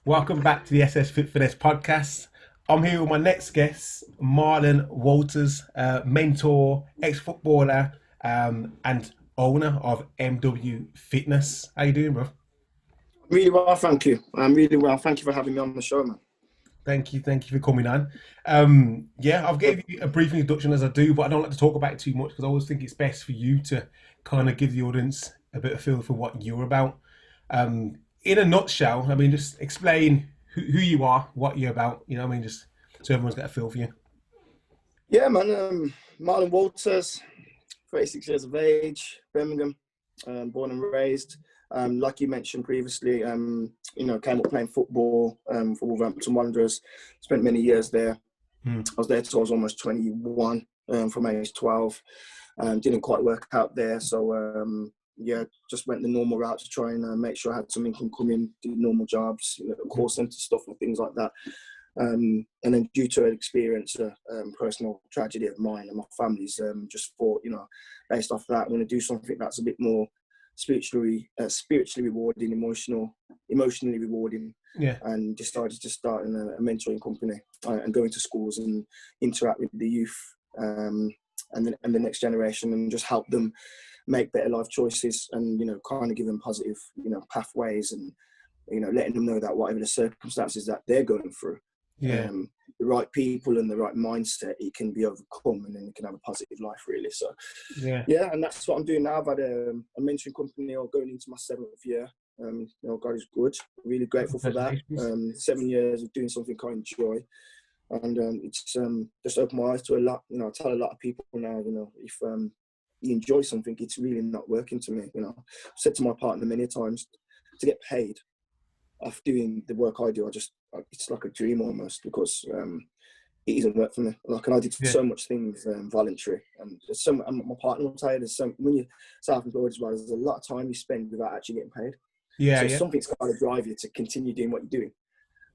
Welcome back to the SS Fitfinesse Podcast. I'm here with my next guest, Marlon Walters, mentor, ex-footballer, and owner of MW Fitness. How you doing, bro? Really well, thank you. I'm really well. Thank you for having me on the show, man. Thank you for coming on. I've gave you a brief introduction as I do, but I don't like to talk about it too much because I always think it's best for you to kind of give the audience a bit of feel for what you're about. In a nutshell, I mean, just explain who you are, what you're about, just so everyone's got a feel for you. Yeah, man. Marlon Walters, 36 years of age, Birmingham, born and raised. Like you mentioned previously, came up playing football for Wolverhampton Wanderers. Spent many years there. I was there till I was almost 21, from age 12. Didn't quite work out there, so just went the normal route to try and make sure I had some income coming, did normal jobs, call centre stuff and things like that. And then due to an experience, personal tragedy of mine and my family's, just thought, based off that, I'm going to do something that's a bit more spiritually rewarding, emotionally rewarding. Yeah. And decided to start a mentoring company and go into schools and interact with the youth and the next generation and just help them make better life choices and, kind of give them positive, pathways and, letting them know that whatever the circumstances that they're going through, the right people and the right mindset, it can be overcome and then you can have a positive life, really. So, and that's what I'm doing now. I've had a mentoring company going into my 7th year. God is good. Really grateful for that. 7 years of doing something I enjoy. And it's just opened my eyes to a lot. I tell a lot of people now, if you enjoy something, it's really not working to me. I've said to my partner many times, to get paid off doing the work I do, it's like a dream almost, because it doesn't work for me. And I did so much things voluntary, and my partner will tell you, when you're self-employed as well, there's a lot of time you spend without actually getting paid. Something's got to drive you to continue doing what you're doing.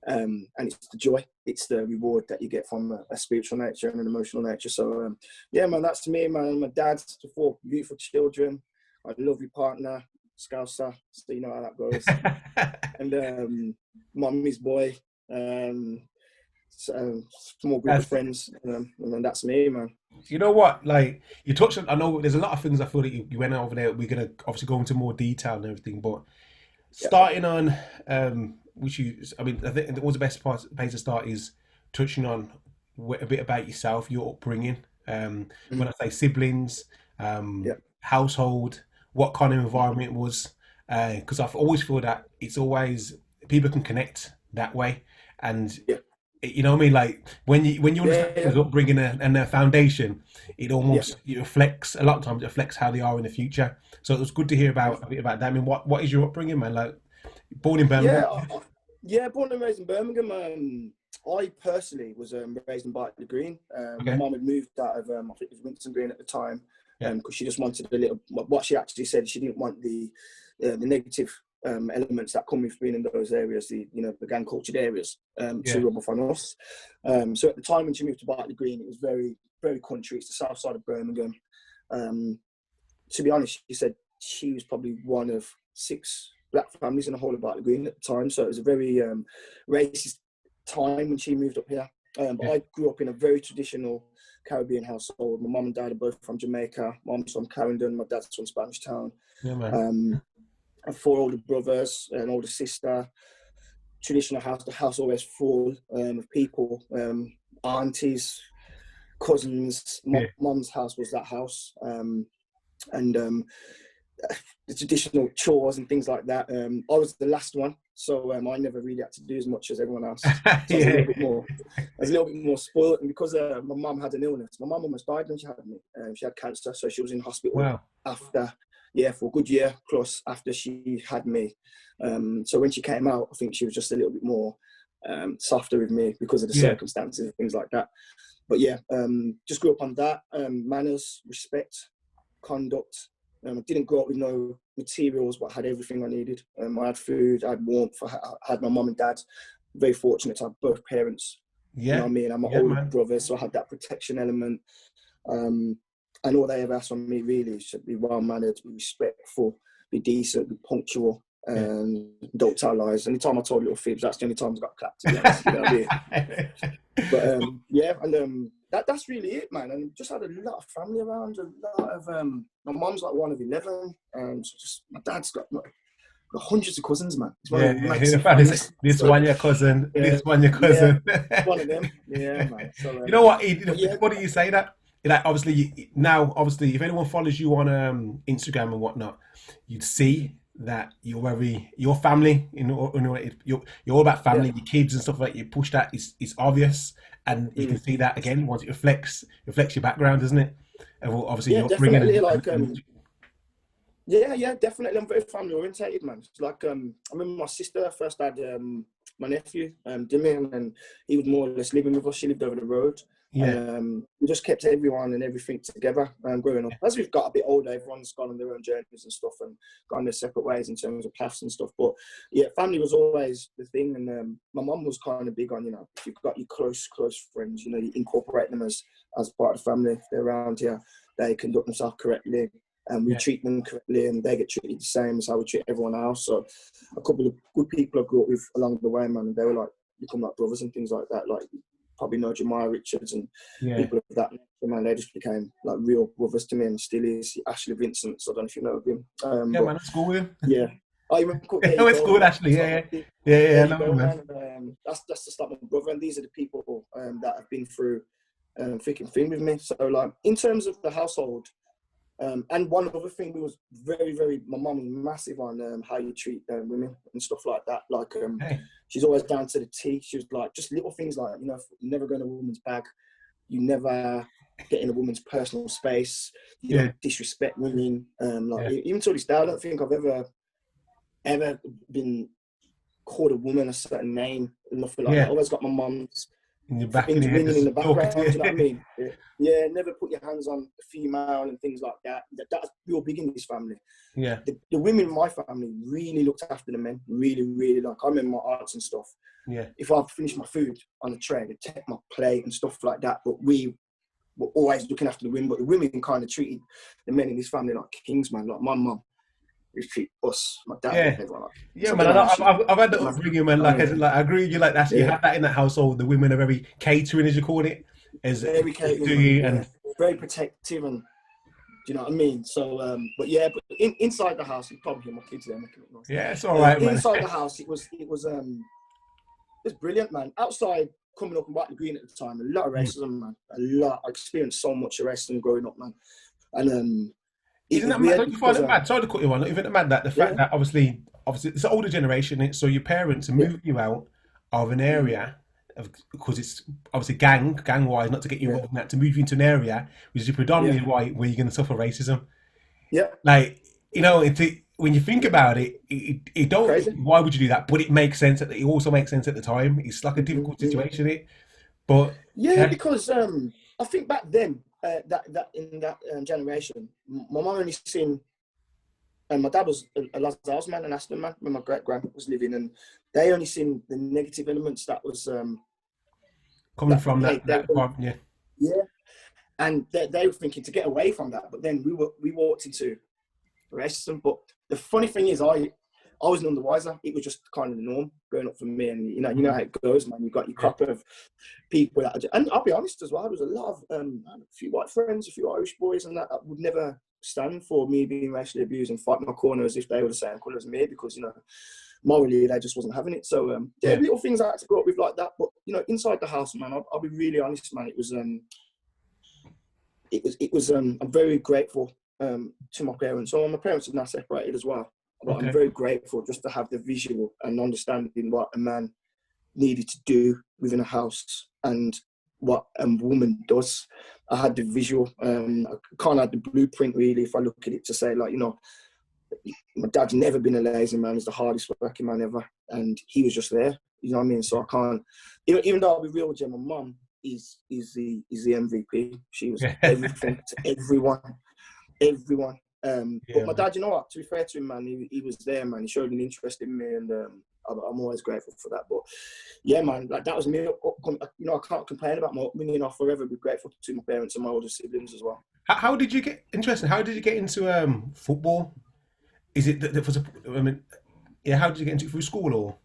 And it's the joy, it's the reward that you get from a spiritual nature and an emotional nature. So, man, that's me, man. My dad to 4 beautiful children, my lovely partner, Scouser, so you know how that goes. And mummy's boy, some more group of friends, and then that's me, man. You know what? Like you touched on, I know there's a lot of things I feel that you went over there. We're gonna obviously go into more detail and everything, but starting on, I think always the best place to start is touching on a bit about yourself, your upbringing. When I say siblings, household, what kind of environment it was, because I've always feel that it's always people can connect that way, and you know what I mean. Like when you understand upbringing and their foundation, it almost it reflects a lot of times. It reflects how they are in the future. So it was good to hear about a bit about that. I mean, what is your upbringing, man? Like born in Birmingham. Born and raised in Birmingham. I personally was raised in Bartley Green. My mum had moved out of I think it was Winton Green at the time, because she just wanted a little. What she actually said, she didn't want the negative elements that come with being in those areas, the gang cultured areas, to rub off on us. So at the time when she moved to Bartley Green, it was very, very country. It's the south side of Birmingham. To be honest, she said she was probably one of 6 black families in the whole of Bartley Green at the time. So it was a very racist time when she moved up here. But I grew up in a very traditional Caribbean household. My mum and dad are both from Jamaica. Mum's from Clarendon, my dad's from Spanish Town. I have 4 older brothers, an older sister. Traditional house, the house always full of people, aunties, cousins. Mum's house was that house. And the traditional chores and things like that. I was the last one, so I never really had to do as much as everyone else. So I was a little bit more spoiled, and because my mum had an illness, my mum almost died when she had me. She had cancer, so she was in hospital after, for a good year plus after she had me. So when she came out, I think she was just a little bit more softer with me because of the circumstances and things like that. But just grew up on that, manners, respect, conduct. I didn't grow up with no materials, but I had everything I needed. I had food, I had warmth, I had my mum and dad. Very fortunate to have both parents. You know what I mean? I'm my older brother, so I had that protection element. And all they ever asked from me really is to be well-mannered, be respectful, be decent, be punctual. Don't tell lies. Anytime I told little fibs, that's the only time I got clapped, to be honest. You know what I mean? But yeah, and that's really it, man. And just had a lot of family around, a lot of my mum's like one of 11, and just my dad's got hundreds of cousins, man. It's one of this one your cousin, this one your cousin. One of them, yeah, man. So, you know what? It's funny you say that. Like obviously, if anyone follows you on Instagram and whatnot, you'd see that your family, you're all about family, your kids and stuff like that. You push that, it's obvious, and you can see that again once it reflects your background, doesn't it? And obviously, yeah, definitely. Yeah, definitely. I'm very family orientated, man. It's like I remember my sister first had my nephew, Dimi, and he was more or less living with us. She lived over the road. Yeah. And we just kept everyone and everything together growing up. As we've got a bit older, everyone's gone on their own journeys and stuff and gone their separate ways in terms of paths and stuff. But yeah, family was always the thing. And my mum was kind of big on, if you've got your close friends, you incorporate them as part of the family. If they're around here, they conduct themselves correctly. And we treat them correctly, and they get treated the same as how we treat everyone else. So a couple of good people I grew up with along the way, man, and they were like, become like brothers and things like that. Like, probably know Jemiah Richards and people of that nature, man. They just became like real brothers to me, and still is. Ashley Vincent, so I don't know if you know of him. Man, that's cool with him. Yeah. Oh, you remember? It's good, Ashley. Yeah. Man. That's just like my brother, and these are the people that have been through thick and thin with me. So, like, in terms of the household, and one other thing, we was very, very, my mum was massive on how you treat women and stuff like that. Like, she's always down to the T. She was like, just little things like, you never go in a woman's bag. You never get in a woman's personal space. You don't disrespect women. Even to this day, I don't think I've ever been called a woman a certain name. Nothing like that. I always got my mum's in your back, in the background, you know what I mean? Yeah, never put your hands on a female and things like that. That's real big in this family. Yeah. The women in my family really looked after the men. Really, really. Like, I remember my aunts and stuff. Yeah. If I finished my food on the tray, they'd take my plate and stuff like that. But we were always looking after the women. But the women kind of treated the men in this family like kings, man. Like my mum. Treat us, my dad, everyone. Man. I've had that upbringing, man. Like I agree with you. Like you have that in that household. The women are very catering, as you call it, very catering, and very protective, and do you know what I mean? So, but inside the house, you probably hear my kids there making it noise. Yeah, it's all right, man. Inside the house, it was brilliant, man. Outside, coming up in Whiteley Green at the time, a lot of racism, man. A lot. I experienced so much racism growing up, man, and Isn't that mad? Don't you find it mad? Sorry to cut you on. Isn't it mad that the fact that obviously it's an older generation, so your parents are moving you out of an area because it's obviously gang-wise, not to get you involved in that, to move you into an area which is predominantly white, where you're going to suffer racism. Yeah. Like, when you think about it, it don't. Crazy. Why would you do that? But it makes sense. It also makes sense at the time. It's like a difficult situation, but because I think back then. That in that generation, my mum only seen, and my dad was a Lazarus man, an Aston man, when my great-grandpa was living, and they only seen the negative elements that was coming from that and they were thinking to get away from that, but then we walked into racism. But the funny thing is, I was none the wiser. It was just kind of the norm growing up for me, and you know how it goes, man. You got your crop of people and I'll be honest as well. There was a lot of a few white friends, a few Irish boys, and that would never stand for me being racially abused and fight my corner as if they were the same colour as me, because morally they just wasn't having it. So little things I had to grow up with like that. But inside the house, man, I'll be really honest, man. It was. I'm very grateful to my parents. So my parents are now separated as well. But I'm very grateful just to have the visual and understanding what a man needed to do within a house and what a woman does. I had the visual. I kind of had the blueprint, really, if I look at it, to say, like, my dad's never been a lazy man. He's the hardest working man ever. And he was just there. You know what I mean? So I can't, even though I'll be real with you, my mum is the MVP. She was everything to everyone. But my dad, you know what? To be fair to him, man, he was there, man. He showed an interest in me, and I'm always grateful for that. But yeah, man, like that was me. I can't complain about my upbringing. I'll forever be grateful to my parents and my older siblings as well. How did you get interested? How did you get into football? Is it that Yeah, how did you get into it, through school or?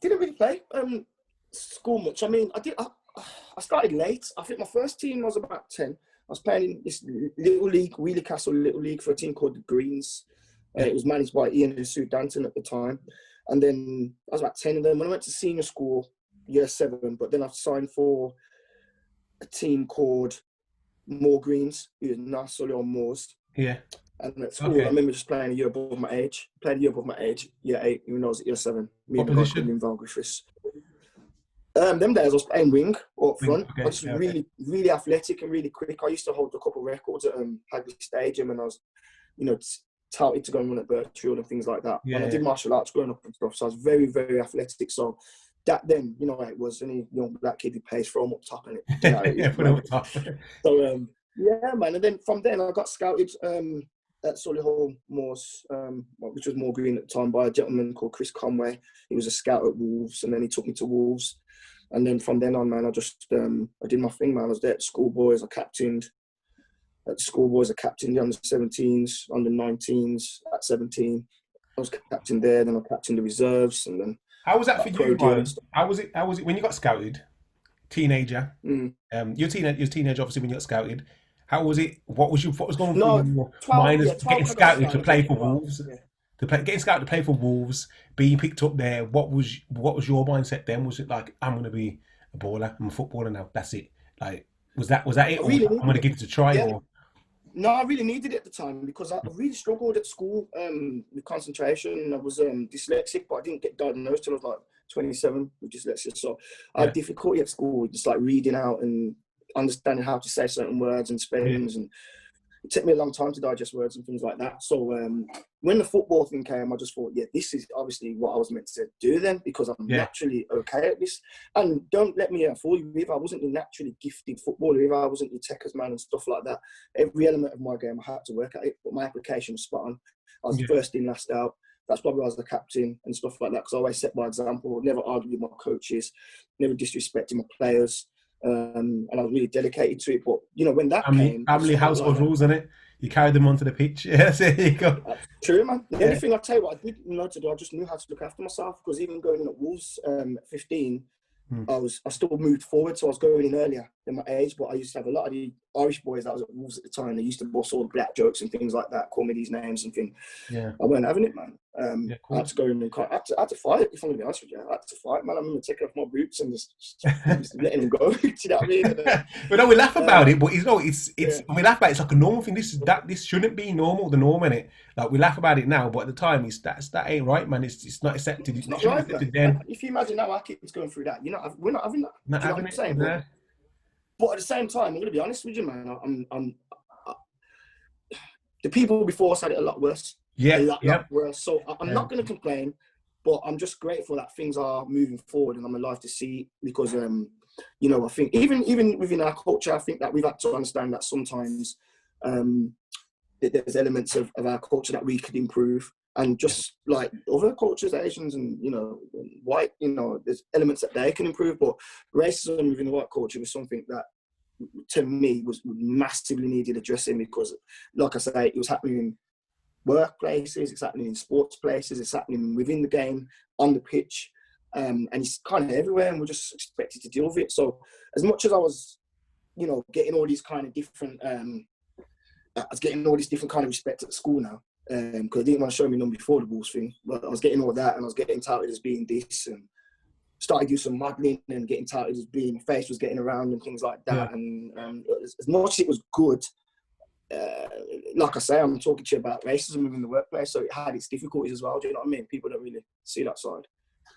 Didn't really play school much. I mean, I started late. I think my first team was about 10. I was playing in this little league, Wheeler Castle Little League, for a team called the Greens. It was managed by Ian and Sue Danton at the time. And then I was about 10. And then when I went to senior school, year 7, but then I signed for a team called Moor Greens, who is Nassau on Moors. Yeah. And at school, I remember just playing a year above my age. Year 8, even though I was at year 7. Me and a guy called Val Griffiths. Them days I was playing wing or up front. I was really, really athletic and really quick. I used to hold a couple of records at Hagley Stadium, and I was, touted to go and run at Birchfield and things like that. And I did martial arts growing up and stuff, so I was very, very athletic. So that then, it was any young black kid who plays throw him up top in it. Put him up top. So yeah, man. And then from then I got scouted at Solihull Moors, which was Moor Green at the time, by a gentleman called Chris Conway. He was a scout at Wolves, and then he took me to Wolves. And then from then on, man, I just I did my thing, man. I was there at schoolboys. I captained at the schoolboys. I captained the under-17s, under-19s at 17. I was captain there. Then I captained the reserves, and then. How was that for you, Ryan? How was it when you got scouted? Teenager. You're a teenager, obviously, when you got scouted. How was it? What was going through your mind as getting scouted to play for Wolves? Getting scouted to play for Wolves, being picked up there. What was your mindset then? Was it like, I'm going to be a baller, I'm a footballer now, that's it? Like, was that it? Or I'm going to give it a try? Yeah. Or? No, I really needed it at the time because I really struggled at school with concentration. I was dyslexic, but I didn't get diagnosed till I was like 27 with dyslexia. So I had difficulty at school, just like reading out and understanding how to say certain words and spellings, and it took me a long time to digest words and things like that. So when the football thing came, I just thought, this is obviously what I was meant to do then, because I'm naturally okay at this. And don't let me fool you, either. I wasn't a naturally gifted footballer, either. I wasn't the techers man and stuff like that. Every element of my game, I had to work at it, but my application was spot on. I was first in, last out. That's probably why I was the captain and stuff like that, because I always set by example, never argued with my coaches, never disrespected my players. And I was really dedicated to it. But when that came, family household rules, isn't it? You carried them onto the pitch. Yes, there you go. True, man. The only thing I tell you what I did know to do, I just knew how to look after myself, because even going in at Wolves at 15, I still moved forward, so I was going in earlier than my age. But I used to have a lot of the Irish boys that was at Wolves at the time. They used to boss all the black jokes and things like that, call me these names and things. Yeah, I weren't having it, man. I had to go in and I had to fight. If I'm gonna be honest with you, I had to fight, man. I'm gonna take off my boots and just letting them go. Do you know what I mean? But no, we laugh about it, but it's we laugh about it. It's like a normal thing. This shouldn't be normal. The norm, in it. Like, we laugh about it now, but at the time, that ain't right, man. It's not accepted. It's not right, accepted then. If you imagine now our kids going through that, we're not having that. Not having it. Saying? But at the same time, I'm going to be honest with you, man. The people before us had it a lot worse. Yeah, a lot worse. So I'm not going to complain, but I'm just grateful that things are moving forward and I'm alive to see it, because, I think even within our culture, I think that we've had to understand that sometimes there's elements of our culture that we could improve. And just like other cultures, Asians and, white, there's elements that they can improve. But racism within the white culture was something that, to me, was massively needed addressing, because, like I say, it was happening in workplaces, it's happening in sports places, it's happening within the game, on the pitch, and it's kind of everywhere, and we're just expected to deal with it. So as much as I was, getting all these kind of different, I was getting all this different kind of respect at school now, because I didn't want to show me none before the Wolves thing, but I was getting all that, and I was getting touted as being this, and started doing some modelling and getting touted as being, my face was getting around and things like that. And as much as it was good, like I say, I'm talking to you about racism within the workplace, so it had its difficulties as well. Do you know what I mean? People don't really see that side.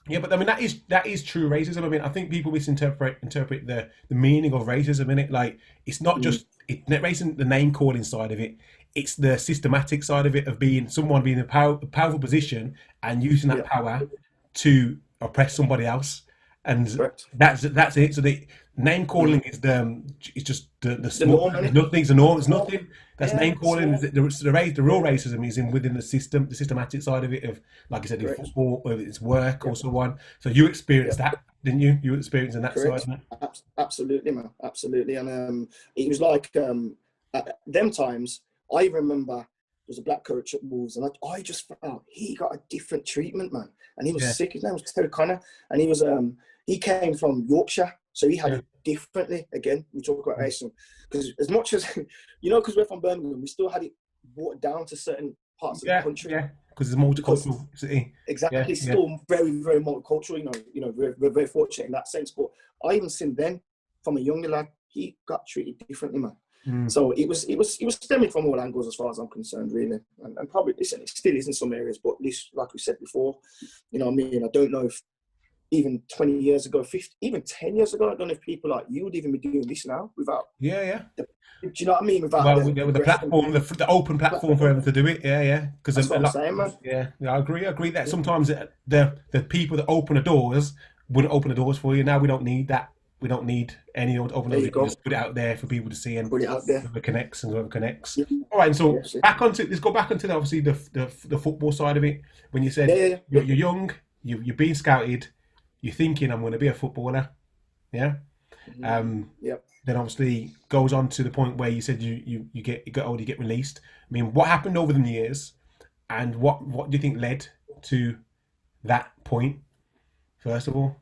Yeah, but I mean, that is true racism. I mean, I think people misinterpret the meaning of racism in it. Like, it's not just racism, the name calling side of it. It's the systematic side of it, of someone being in a powerful position and using that power to oppress somebody else, and that's it. So the name calling is just the small. Nothing's a norm. It's nothing. That's name calling. The real racism is within the system, the systematic side of it. Of, like I said, in football, whether it's work or so on. So you experienced that, didn't you? You were experiencing that side. Absolutely, man. Absolutely, and it was like at them times. I remember was a black coach at Wolves, and I just felt he got a different treatment, man. And he was sick. His name was Terry Connor, and he came from Yorkshire, so he had it differently. Again, we talk about racism, because as much as because we're from Birmingham, we still had it watered down to certain parts of the country. Yeah, because it's multicultural city. Exactly, still very, very multicultural. We're very fortunate in that sense. But I even seen then, from a younger lad, he got treated differently, man. So it was stemming from all angles as far as I'm concerned, really. And probably, listen, it still is in some areas, but at least, like we said before, I don't know if even 20 years ago, 50, even 10 years ago, I don't know if people like you would even be doing this now without... Do you know what I mean? Without with the platform, the open platform for them to do it, Because that's what I'm saying, man. Yeah, I agree that sometimes the people that open the doors wouldn't open the doors for you. Now we don't need that. We don't need any open doors. Just put it out there for people to see and put it out there. Whoever connects. Yeah. All right, and so let's go back onto obviously the football side of it. When you said you're young, you're being scouted, you're thinking I'm going to be a footballer, yeah. Then obviously goes on to the point where you said you get older, you get released. I mean, what happened over the years, and what do you think led to that point? First of all.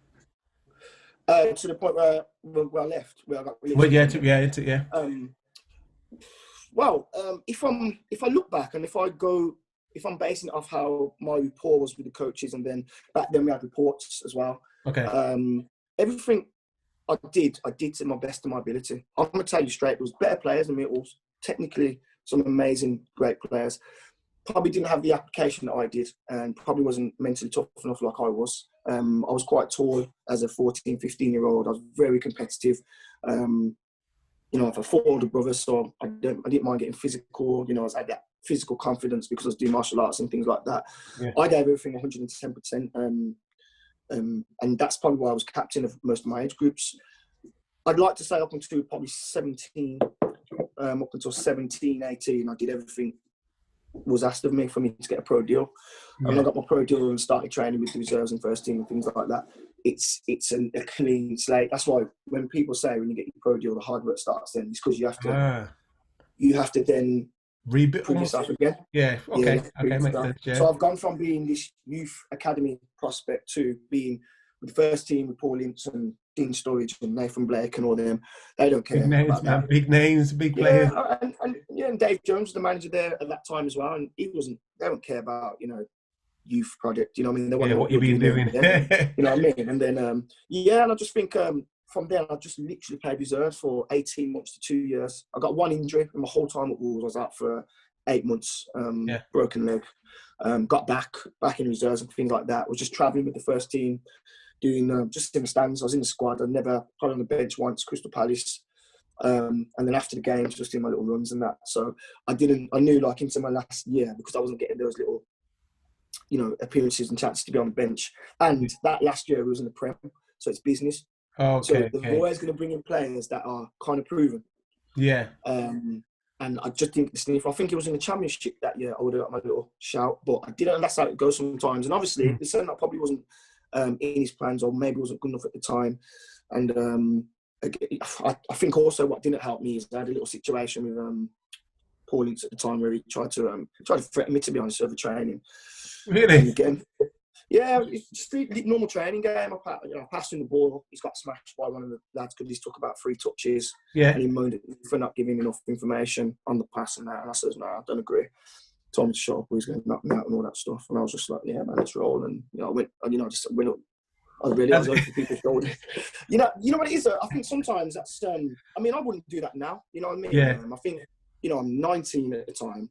To the point where I left, where I got released. If I look back and if I'm basing it off how my rapport was with the coaches, and then back then we had reports as well. Okay. Everything I did to my best of my ability. I'm gonna tell you straight, there was better players than me. It was technically some amazing, great players. Probably didn't have the application that I did, and probably wasn't mentally tough enough like I was. I was quite tall as a 14, 15-year-old. I was very competitive. I have a 4 older brothers, so I didn't mind getting physical. I had that physical confidence because I was doing martial arts and things like that. Yeah. I gave everything 110%. And that's probably why I was captain of most of my age groups. I'd like to say up until probably 17, 18, I did everything was asked of me for me to get a pro deal. And I got my pro deal and started training with the reserves and first team and things like that. It's a clean slate. That's why when people say when you get your pro deal, the hard work starts then. It's because you have to then rebuild yourself again. Okay, makes sense. Yeah. So I've gone from being this youth academy prospect to being with the first team with Paul Ince and Dean Sturridge and Nathan Blake and all them. They don't care. Big names, big players. And Dave Jones was the manager there at that time as well, and they don't care about youth project. You know what I mean? They want what you've been doing. You know what I mean? And then and I just think from there I just literally played reserves for 18 months to 2 years. I got one injury, and my whole time at Wolves I was out for 8 months. Broken leg. Got back in reserves and things like that. I was just travelling with the first team, doing just in the stands. I was in the squad. I never got on the bench once. Crystal Palace. And then after the games, just doing my little runs and that. So I knew like into my last year, because I wasn't getting those little, appearances and chances to be on the bench. And that last year was in the Prem, so it's business. So they're always going to bring in players that are kind of proven. Yeah. And I just didn't listen. If I think it was in the Championship that year, I would have got my little shout, but I didn't. And that's how it goes sometimes. And obviously, the centre probably wasn't in his plans, or maybe wasn't good enough at the time. And I think also what didn't help me is I had a little situation with Paul Ince at the time where he tried to threaten me, to be honest, over training. Really? Again, it's just a normal training game. I passed him the ball. He's got smashed by one of the lads because he's took about 3 touches. Yeah. And he moaned at me for not giving enough information on the pass and that. And I said, no, I don't agree. Told me to shut up, he's going to knock me out and all that stuff. And I was just like, yeah, man, let's roll. And I went, I went up. I was over people's shoulders. You know what it is? I think sometimes that's. I wouldn't do that now. You know what I mean? Yeah. I think I'm 19 at the time.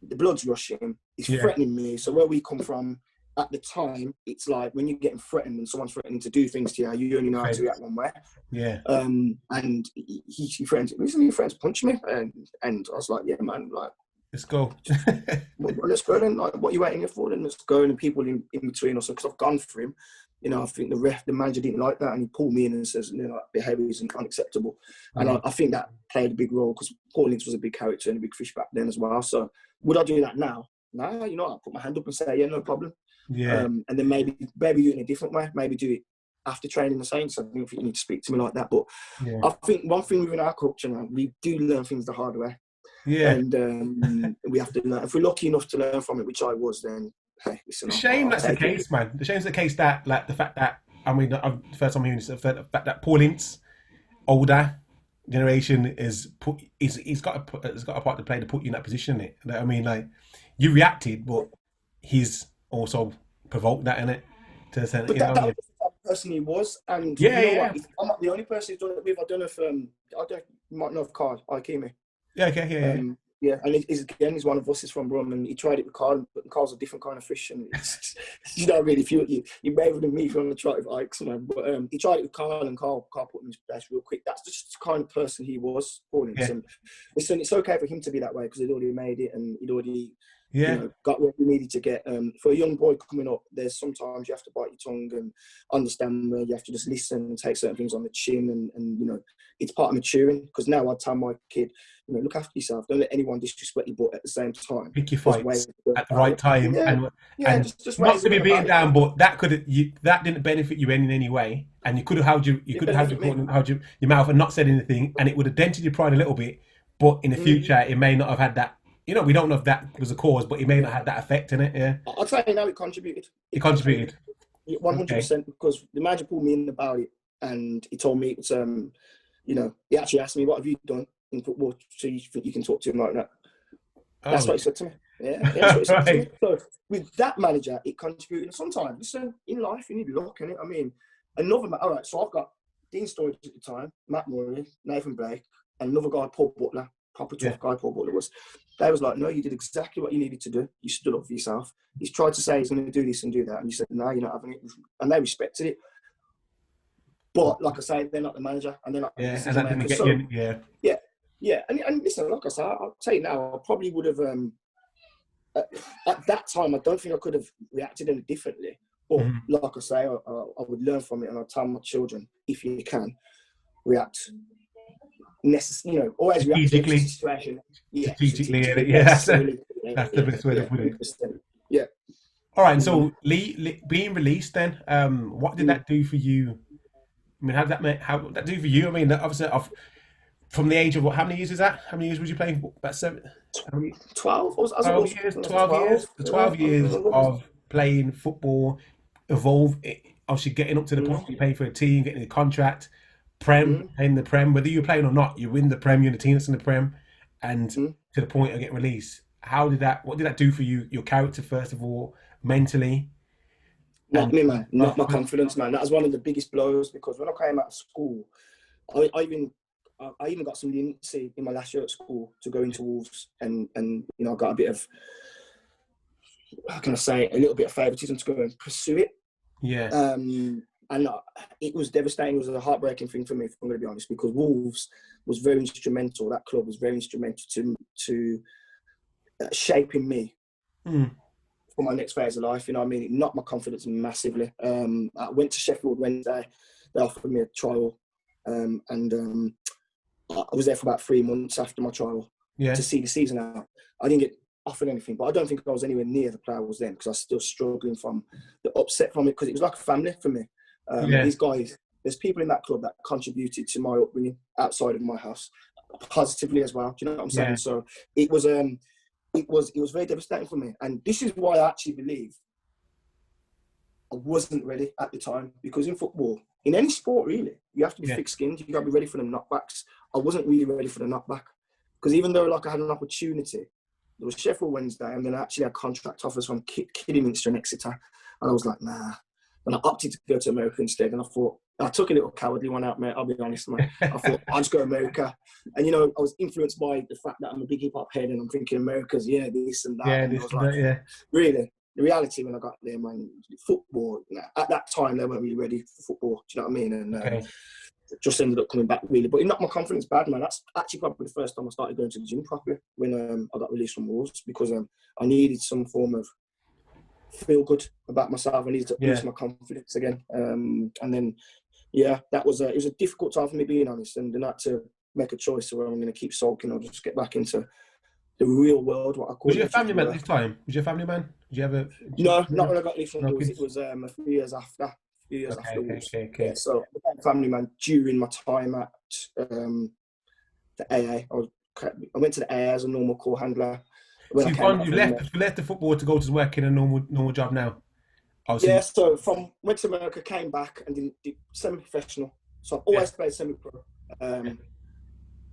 The blood's rushing. He's threatening me. So where we come from, at the time, it's like when you're getting threatened and someone's threatening to do things to you, you only know how to react one way. Yeah. And he threatened. Listen, he threatened to punch me, and I was like, yeah, man, like. Let's go. Let's go then. Like, what are you waiting here for? Then let's go. And people in between us, because I've gone for him. I think the manager didn't like that, and he pulled me in and says, behaviour is unacceptable. And I think that played a big role, because Paul Ince was a big character and a big fish back then as well. So would I do that now? No, I'll put my hand up and say, yeah, no problem. Yeah. And then maybe do it in a different way. Maybe do it after training the Saints. I don't think you need to speak to me like that. But I think one thing within our culture now, we do learn things the hard way. Yeah. And we have to learn. If we're lucky enough to learn from it, which I was, then hey, listen. It's a shame that's the take it. case, man. The shame's the case that, like, the fact that, I mean, the first time I'm hearing this, the fact that Paul Ince, older generation, he's got a part to play to put you in that position. It. I mean, like, you reacted, but he's also provoked that in it to the extent. But you know, that was the type of person he was, and yeah, you know yeah. what? I'm not the only person who's done it with. I don't know if you might know of Carl Ikeme. Yeah, okay, yeah. Yeah, and he's one of us. He's from Brum, and he tried it with Carl, but Carl's a different kind of fish, and it's, you know, really, if you're braver than me if you're on the try with Ike's, man. But he tried it with Carl, and Carl put him in his place real quick. That's just the kind of person he was, Paul. Yeah. And listen, it's okay for him to be that way because he'd already made it, and he'd already got where he needed to get. For a young boy coming up, there's sometimes you have to bite your tongue and understand where you have to just listen and take certain things on the chin, and you know, it's part of maturing. Because now I tell my kid, you know, look after yourself. Don't let anyone disrespect you, but at the same time, pick your fights at the right time, and just not to be beaten down, but that didn't benefit you in any way, and you could have held your mouth and not said anything, and it would have dented your pride a little bit. But in the future, it may not have had that. You know, we don't know if that was the cause, but it may not have that effect in it. Yeah, I'll tell you now, it contributed. It contributed 100%, because the manager pulled me in about it, and he told me it's you know, he actually asked me, "What have you done in football so you think you can talk to him like that?" That's what he said to me. Yeah, that's what he said to me. So with that manager, it contributed. And sometimes, listen, in life, you need luck, innit? I mean, all right, so I've got Dean Sturridge at the time, Matt Murray, Nathan Blake, and another guy, Paul Butler, proper tough guy, Paul Butler was. They was like, no, you did exactly what you needed to do. You stood up for yourself. He's tried to say he's going to do this and do that, and you said, no, you're not having it. And they respected it. But like I say, they're not the manager, and they're not the decision maker. Yeah. And listen, like I say, I'll tell you now, I probably would have, at that time, I don't think I could have reacted any differently. But like I say, I would learn from it, and I'll tell my children, if you can, react. You know, always react to the situation. Yeah, strategically, that's the best way to put it. Yeah. All right, and so being released, then, what did that do for you? I mean, how did that do for you? I mean, obviously, from the age of how many years is that? How many years was you playing? About 7? 12. 12 years. 12 years. The 12 years of playing football, obviously getting up to the point where you're playing for a team, getting a contract, playing the Prem. Whether you're playing or not, you win the Prem. You're in the team that's in the Prem, and to the point of getting released. What did that do for you? Your character, first of all, mentally. Not me, man. Not my confidence, man. That was one of the biggest blows, because when I came out of school, I even got some leniency in my last year at school to go into Wolves, and you know, I got a bit of, how can I say, a little bit of favouritism to go and pursue it. Yeah. And it was devastating. It was a heartbreaking thing for me, if I'm going to be honest, because Wolves was very instrumental. That club was very instrumental to shaping me. For my next phase of life, you know what I mean? It knocked my confidence massively. I went to Sheffield Wednesday. They offered me a trial, and I was there for about 3 months after my trial to see the season out. I didn't get offered anything, but I don't think I was anywhere near the player I was then, because I was still struggling from the upset from it, because it was like a family for me. These guys, there's people in that club that contributed to my upbringing outside of my house, positively as well. Do you know what I'm saying? So it was very devastating for me, and this is why I actually believe I wasn't ready at the time, because in football, in any sport really, you have to be thick-skinned. You got to be ready for the knockbacks. I wasn't really ready for the knockback, because even though I had an opportunity, there was Sheffield Wednesday, and then I actually had contract offers from Kidderminster and Exeter, and I was like, nah. And I opted to go to America instead, and I took a little cowardly one out, mate. I'll be honest, mate. I thought I'll just go to America, and you know, I was influenced by the fact that I'm a big hip hop head, and I'm thinking America's this and that. Yeah, and I was like, really. The reality when I got there, man, football. At that time, they weren't really ready for football. Do you know what I mean? And just ended up coming back really, but it knocked my confidence bad, man. That's actually probably the first time I started going to the gym properly, when I got released from Wolves, because I needed some form of feel good about myself. I needed to boost my confidence again. And then, that was it was a difficult time for me, being honest, and then I had to make a choice where I'm going to keep sulking or just get back into the real world. What I call. Was you a family man at this time? Was you a family man? Did you ever? No, not when I got released from Wolves. It was a few years after. After Wolves. Okay. So I became a family man during my time at the AA. I went to the AA as a normal call handler. So you left the football to go to work in a normal job now? Yeah, so went to America, came back and did semi-professional. So I've always played semi-pro.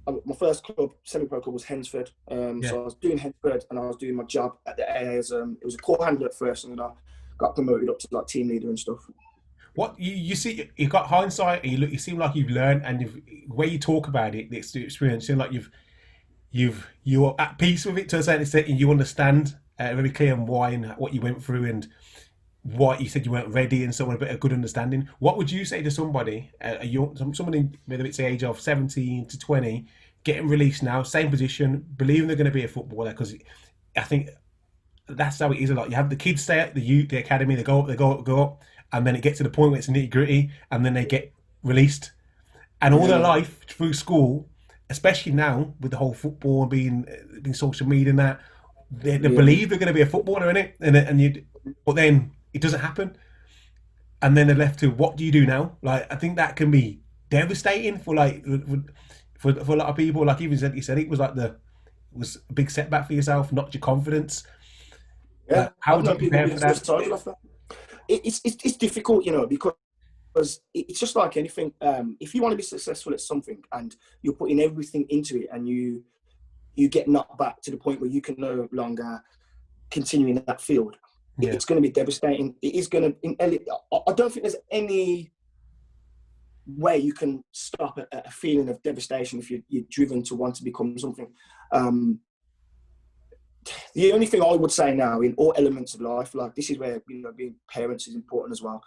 My first club, semi-pro club, was Hensford. So I was doing Hensford and I was doing my job at the AA as it was a call handler at first, and then I got promoted up to like team leader and stuff. What you see, you got hindsight, and you seem like you've learned, and the way you talk about it, the experience, you seem like you're at peace with it to a certain extent, and you understand very clear on why and what you went through and what you said you weren't ready, and so on, a bit of good understanding. What would you say to somebody, somebody whether it's the age of 17 to 20, getting released now, same position, believing they're going to be a footballer? Because I think that's how it is a lot. You have the kids stay at the academy, they go up, and then it gets to the point where it's nitty gritty, and then they get released, and all their life through school, especially now with the whole football and being social media and that, they believe they're going to be a footballer, innit? But then it doesn't happen, and then they're left to, what do you do now? Like, I think that can be devastating for a lot of people. Like, even you said it was like it was a big setback for yourself, knocked your confidence. Yeah, how do you prepare for that? It's difficult, because it's just like anything. If you want to be successful at something and you're putting everything into it, and you get knocked back to the point where you can no longer continue in that field, it's going to be devastating. It is going to. I don't think there's any way you can stop a feeling of devastation if you're driven to want to become something. The only thing I would say now, in all elements of life, like this is where being parents is important as well.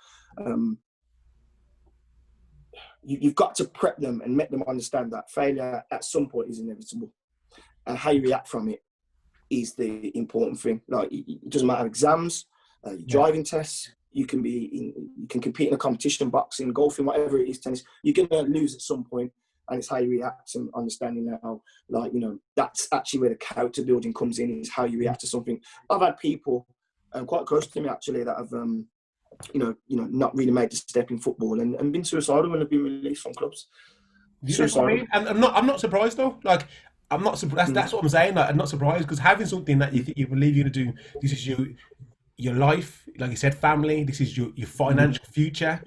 You've got to prep them and make them understand that failure at some point is inevitable, and how you react from it is the important thing. Like, it doesn't matter exams, driving tests. You can compete in a competition, boxing, golfing, whatever it is, tennis. You're gonna lose at some point, and it's how you react, and understanding now, that's actually where the character building comes in, is how you react to something. I've had people quite close to me actually that have not really made the step in football and been suicidal when they've been released from clubs. Suicidal. I mean? And I'm not surprised though. Like, I'm not surprised. That's what I'm saying. Like, I'm not surprised, because having something that you believe you're gonna do, this is your life, like you said, family. This is your financial future.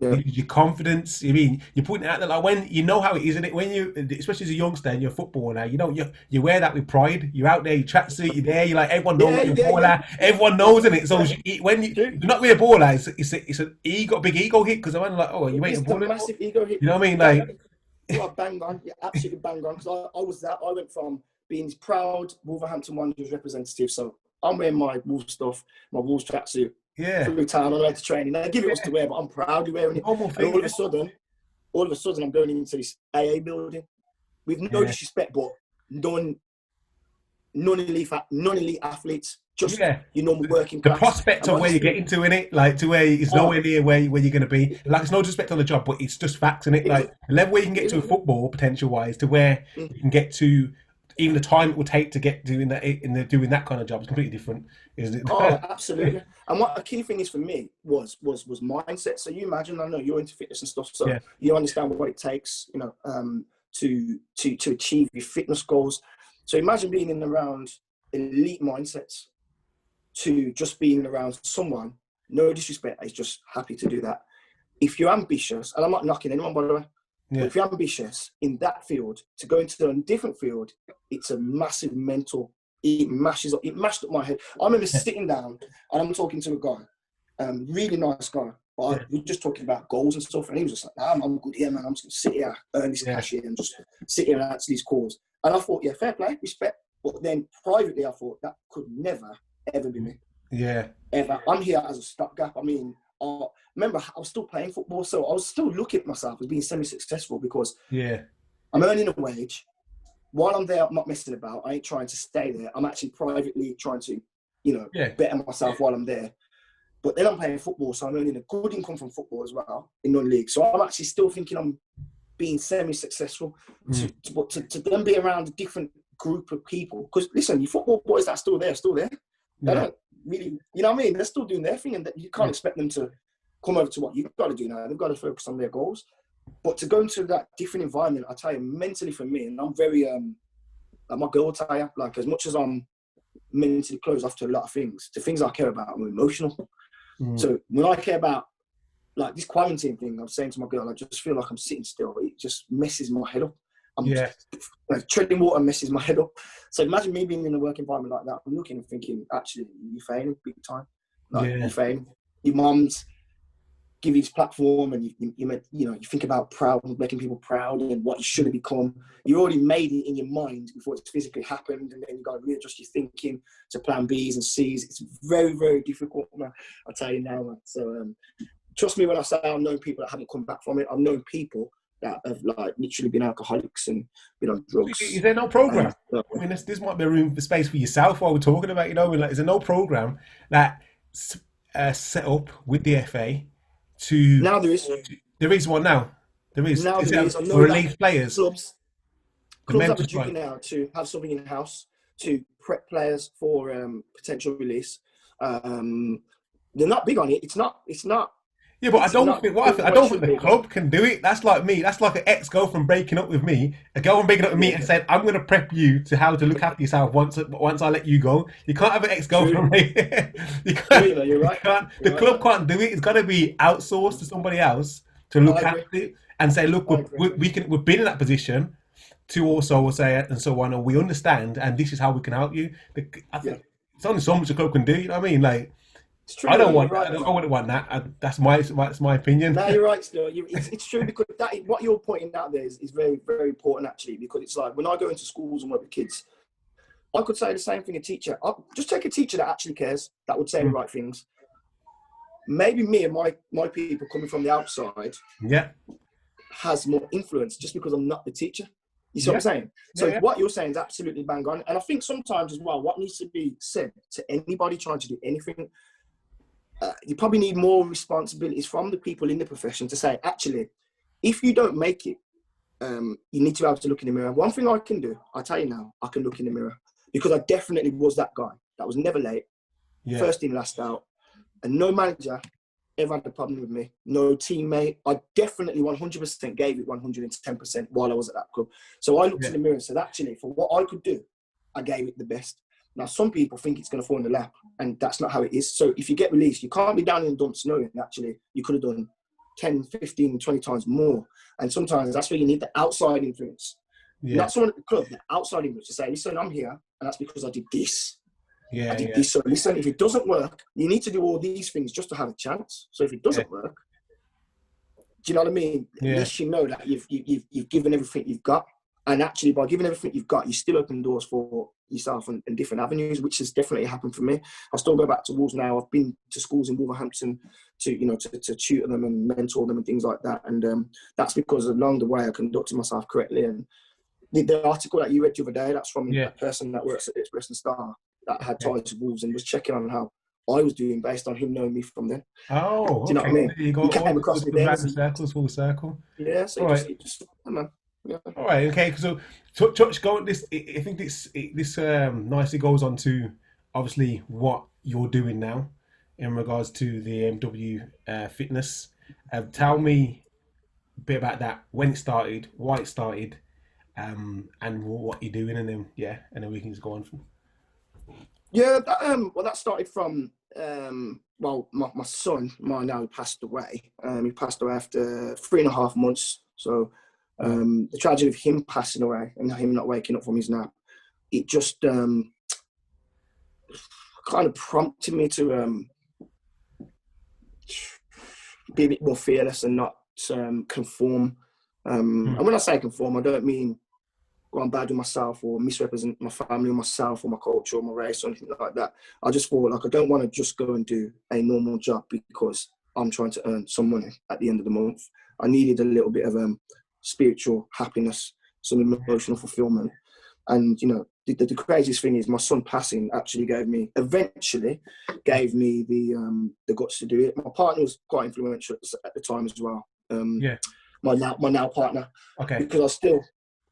Yeah. Your confidence. I mean, you're putting it out there, like, when you know how it is, isn't it? When you, especially as a youngster and you're a footballer, you wear that with pride. You're out there, you tracksuit, you're there. You're like, everyone knows you're a baller. Yeah. Everyone knows, isn't it? So when you're not really a baller, it's an ego, big ego hit, because I'm like, oh, you ain't a baller. It's a massive ego hit. You know what I mean? Like, you are bang on. You're absolutely bang on. Because I was that. I went from being this proud Wolverhampton Wanderers representative. So I'm wearing my Wolves stuff, my Wolves tracksuit. Yeah. Through town on the way to training. They give it us to wear, but I'm proudly wearing it. All of a sudden, I'm going into this AA building with no disrespect, but non-elite athletes, just your normal working class. The prospect of where you're getting to, in it, like, to where it's nowhere near where you're going to be. Like, it's no disrespect on the job, but it's just facts, in it. Like, the level where you can get to a football potential-wise, to where you can get to. Even the time it will take to get doing that kind of job is completely different, isn't it? Oh, absolutely. And what a key thing is for me was mindset. So you imagine, I know you're into fitness and stuff, so you understand what it takes, to achieve your fitness goals. So imagine being in around elite mindsets to just being around someone, no disrespect, is just happy to do that. If you're ambitious, and I'm not knocking anyone, by the way, but if you're ambitious in that field, to go into a different field, it's a massive mental. It mashed up my head. I remember sitting down and I'm talking to a guy, really nice guy, but we were just talking about goals and stuff, and he was just like, "Nah, I'm good here, man. I'm just gonna sit here, earn this cash here, and just sit here and answer these calls." And I thought, fair play, respect. But then privately, I thought that could never ever be me. Yeah. Ever. I'm here as a stopgap. I mean, remember, I was still playing football, so I was still looking at myself as being semi-successful, because I'm earning a wage. While I'm there, I'm not messing about. I ain't trying to stay there. I'm actually privately trying to, better myself while I'm there. But then I'm playing football, so I'm earning a good income from football as well in non-league. So I'm actually still thinking I'm being semi-successful. But to then be around a different group of people, because listen, your football boys that are still there. They don't really, you know what I mean? They're still doing their thing, and you can't expect them to come over to what you've got to do now. They've got to focus on their goals. But to go into that different environment, I tell you, mentally for me, and I'm very like my girl will tell you, like as much as I'm mentally closed off to a lot of things, the things I care about, I'm emotional. So when I care about like this quarantine thing, I'm saying to my girl, I just feel like I'm sitting still. It just messes my head up. Like, treading water messes my head up. So imagine me being in a work environment like that. I'm looking and thinking, actually, you're failing big time. Like you're failing. Your mum's give you this platform, and you think about making people proud and what you should have become. You already made it in your mind before it's physically happened, and then you got to readjust your thinking to plan B's and C's. It's very, very difficult, man. I'll tell you now, man. So trust me when I say I've known people that haven't come back from it. I've known people that have like literally been alcoholics and been on drugs. Is there no program? I mean, this might be a room for space for yourself while we're talking about, like, is there no program that set up with the FA to? Now there is. There is one now. There is. Now there is. For relief players. Clubs are producing now to have something in house to prep players for potential release. They're not big on it. It's not. Yeah, but I don't think the club can do it. That's like me. That's like an ex-girlfriend breaking up with me. A girlfriend breaking up with me and said, "I'm going to prep you to how to look after yourself once I let you go." You can't have an ex-girlfriend. You're right. The club can't do it. It's got to be outsourced to somebody else to look after it and say, "Look, we've been in that position to also say and so on, and we understand, and this is how we can help you." I think it's only so much the club can do. You know what I mean? Like. True, I don't want that. That's my opinion. No, you're right, still. It's true, because what you're pointing out there is very, very important, actually, because it's like when I go into schools and work with kids, I could say the same thing a teacher. I'll just take a teacher that actually cares, that would say the right things. Maybe me and my people coming from the outside has more influence just because I'm not the teacher. You see what I'm saying? So what you're saying is absolutely bang on. And I think sometimes as well, what needs to be said to anybody trying to do anything, you probably need more responsibilities from the people in the profession to say, actually, if you don't make it, you need to be able to look in the mirror. One thing I can do, I tell you now, I can look in the mirror, because I definitely was that guy that was never late, first in, last out, and no manager ever had a problem with me. No teammate. I definitely 100% gave it 110% while I was at that club. So I looked in the mirror and said, actually, for what I could do, I gave it the best. Now, some people think it's going to fall in the lap, and that's not how it is. So if you get released, you can't be down in the dumps knowing actually you could have done 10, 15, 20 times more. And sometimes that's where you need the outside influence. Not someone at the club, the outside influence to say, listen, I'm here, and that's because I did this. I did this. So listen, if it doesn't work, you need to do all these things just to have a chance. So if it doesn't work, do you know what I mean? At least you know that you've given everything you've got. And actually, by giving everything you've got, you still open doors for yourself and different avenues, which has definitely happened for me. I still go back to Wolves now. I've been to schools in Wolverhampton to tutor them and mentor them and things like that. And that's because along the way I conducted myself correctly. And the article that you read the other day, that's from a person that works at Express and Star that had ties to Wolves and was checking on how I was doing based on him knowing me from then. Oh, do you know what I mean? You came across me there. Full circle. Yeah, so All right, okay. So, touch go on this. I think this nicely goes on to obviously what you're doing now in regards to the MW Fitness. Tell me a bit about that, when it started, why it started, and what you're doing, and then we can just go on from. Yeah, that started from my son, now, passed away. He passed away after 3.5 months. So. The tragedy of him passing away and him not waking up from his nap, it just kind of prompted me to be a bit more fearless and not conform. And when I say conform, I don't mean go on bad with myself or misrepresent my family or myself or my culture or my race or anything like that. I just thought, like, I don't want to just go and do a normal job because I'm trying to earn some money at the end of the month. I needed a little bit of spiritual happiness, some emotional fulfillment. And the craziest thing is my son passing actually eventually gave me the guts to do it. My partner was quite influential at the time as well. My now partner. Okay. Because I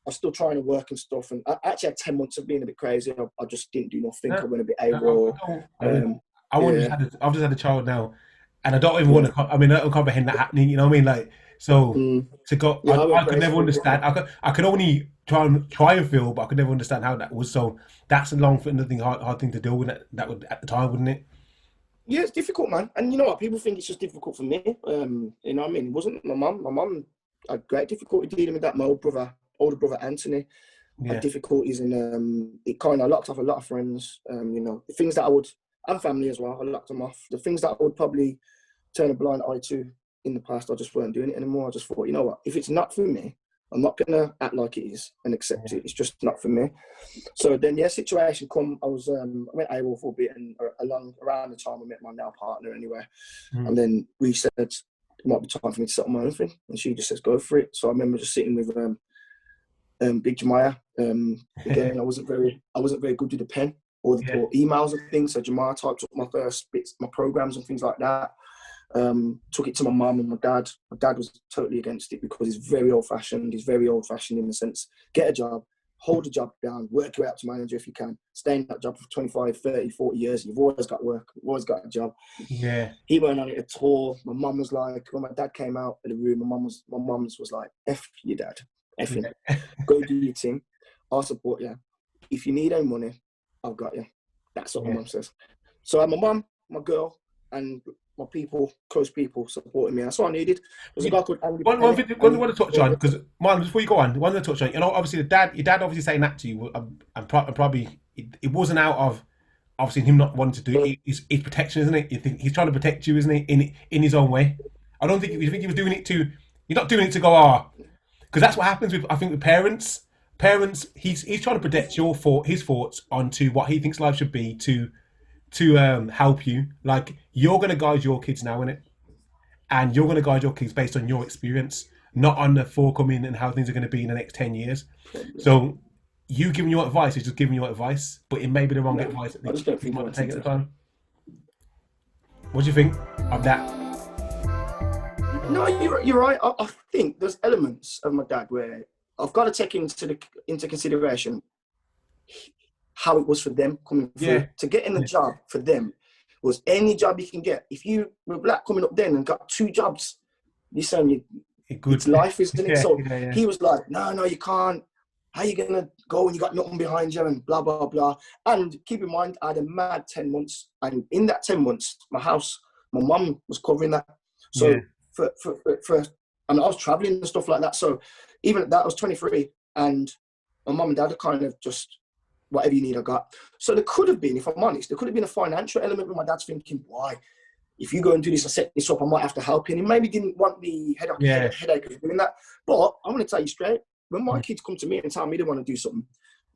was still trying to work and stuff, and I actually had 10 months of being a bit crazy. I just didn't do nothing. I went a bit AWOL. I've just had a child now, and I don't even want to. I don't comprehend that happening. You know what I mean? Like. So to go, I could never understand. I could only try and feel, but I could never understand how that was. So that's a hard thing to deal with. That would at the time, wouldn't it? Yeah, it's difficult, man. And you know what? People think it's just difficult for me. You know what I mean? It wasn't my mum. My mum had great difficulty dealing with that. My older brother Anthony, had difficulties in it kind of locked off a lot of friends. You know, the things that and family as well, I locked them off. The things that I would probably turn a blind eye to in the past, I just weren't doing it anymore. I just thought, you know what? If it's not for me, I'm not going to act like it is and accept it. It's just not for me. So then, situation come. I went AWOL for a bit, and around the time I met my now partner anyway. And then we said, it might be time for me to settle my own thing. And she just says, go for it. So I remember just sitting with Big Jemiah. Again, I wasn't very good with the pen or emails and things. So Jemiah typed up my first bits, my programs and things like that. Took it to my mum and my dad. My dad was totally against it because he's very old-fashioned. He's very old-fashioned in the sense, get a job, hold the job down, work your way up to manager if you can. Stay in that job for 25, 30, 40 years. You've always got work. You've always got a job. Yeah. He weren't on it at all. My mum was like, when my dad came out of the room, my mum's was like, F your dad. F him. Go do your thing. I'll support you. If you need any money, I've got you. That's what my mum says. So I had my mum, my girl, and my close people supporting me. That's what I needed. There's a guy called Andy. One thing I want to touch on, because Marlon, before you go on, one to touch on. You know, obviously your dad obviously saying that to you, and probably it wasn't out of obviously him not wanting to do it. It's protection, isn't it? You think he's trying to protect you, isn't he? In his own way. I don't think you think he was doing it to. You're not doing it to go because that's what happens with parents. Parents, he's trying to project his thoughts onto what he thinks life should be to help you. Like, you're going to guide your kids now, innit? And you're going to guide your kids based on your experience, not on the forthcoming and how things are going to be in the next 10 years. So you giving your advice is just giving your advice, but it may be the wrong advice that you might take at the time. What do you think of that? No, you're right. I think there's elements of my dad where I've got to take into consideration how it was for them coming through. To get in a job for them was any job you can get. If you were black coming up then and got 2 jobs, it's life, isn't it? So he was like, no, you can't. How are you going to go when you got nothing behind you and blah, blah, blah. And keep in mind, I had a mad 10 months. And in that 10 months, my mum was covering that. So and I was traveling and stuff like that. So even at that, I was 23 and my mum and dad are kind of just, whatever you need, I got. So there could have been, if I'm honest, there could have been a financial element where my dad's thinking, why? If you go and do this and set this up, I might have to help you. And he maybe didn't want the headache of doing that. But I'm going to tell you straight, when my kids come to me and tell me they want to do something,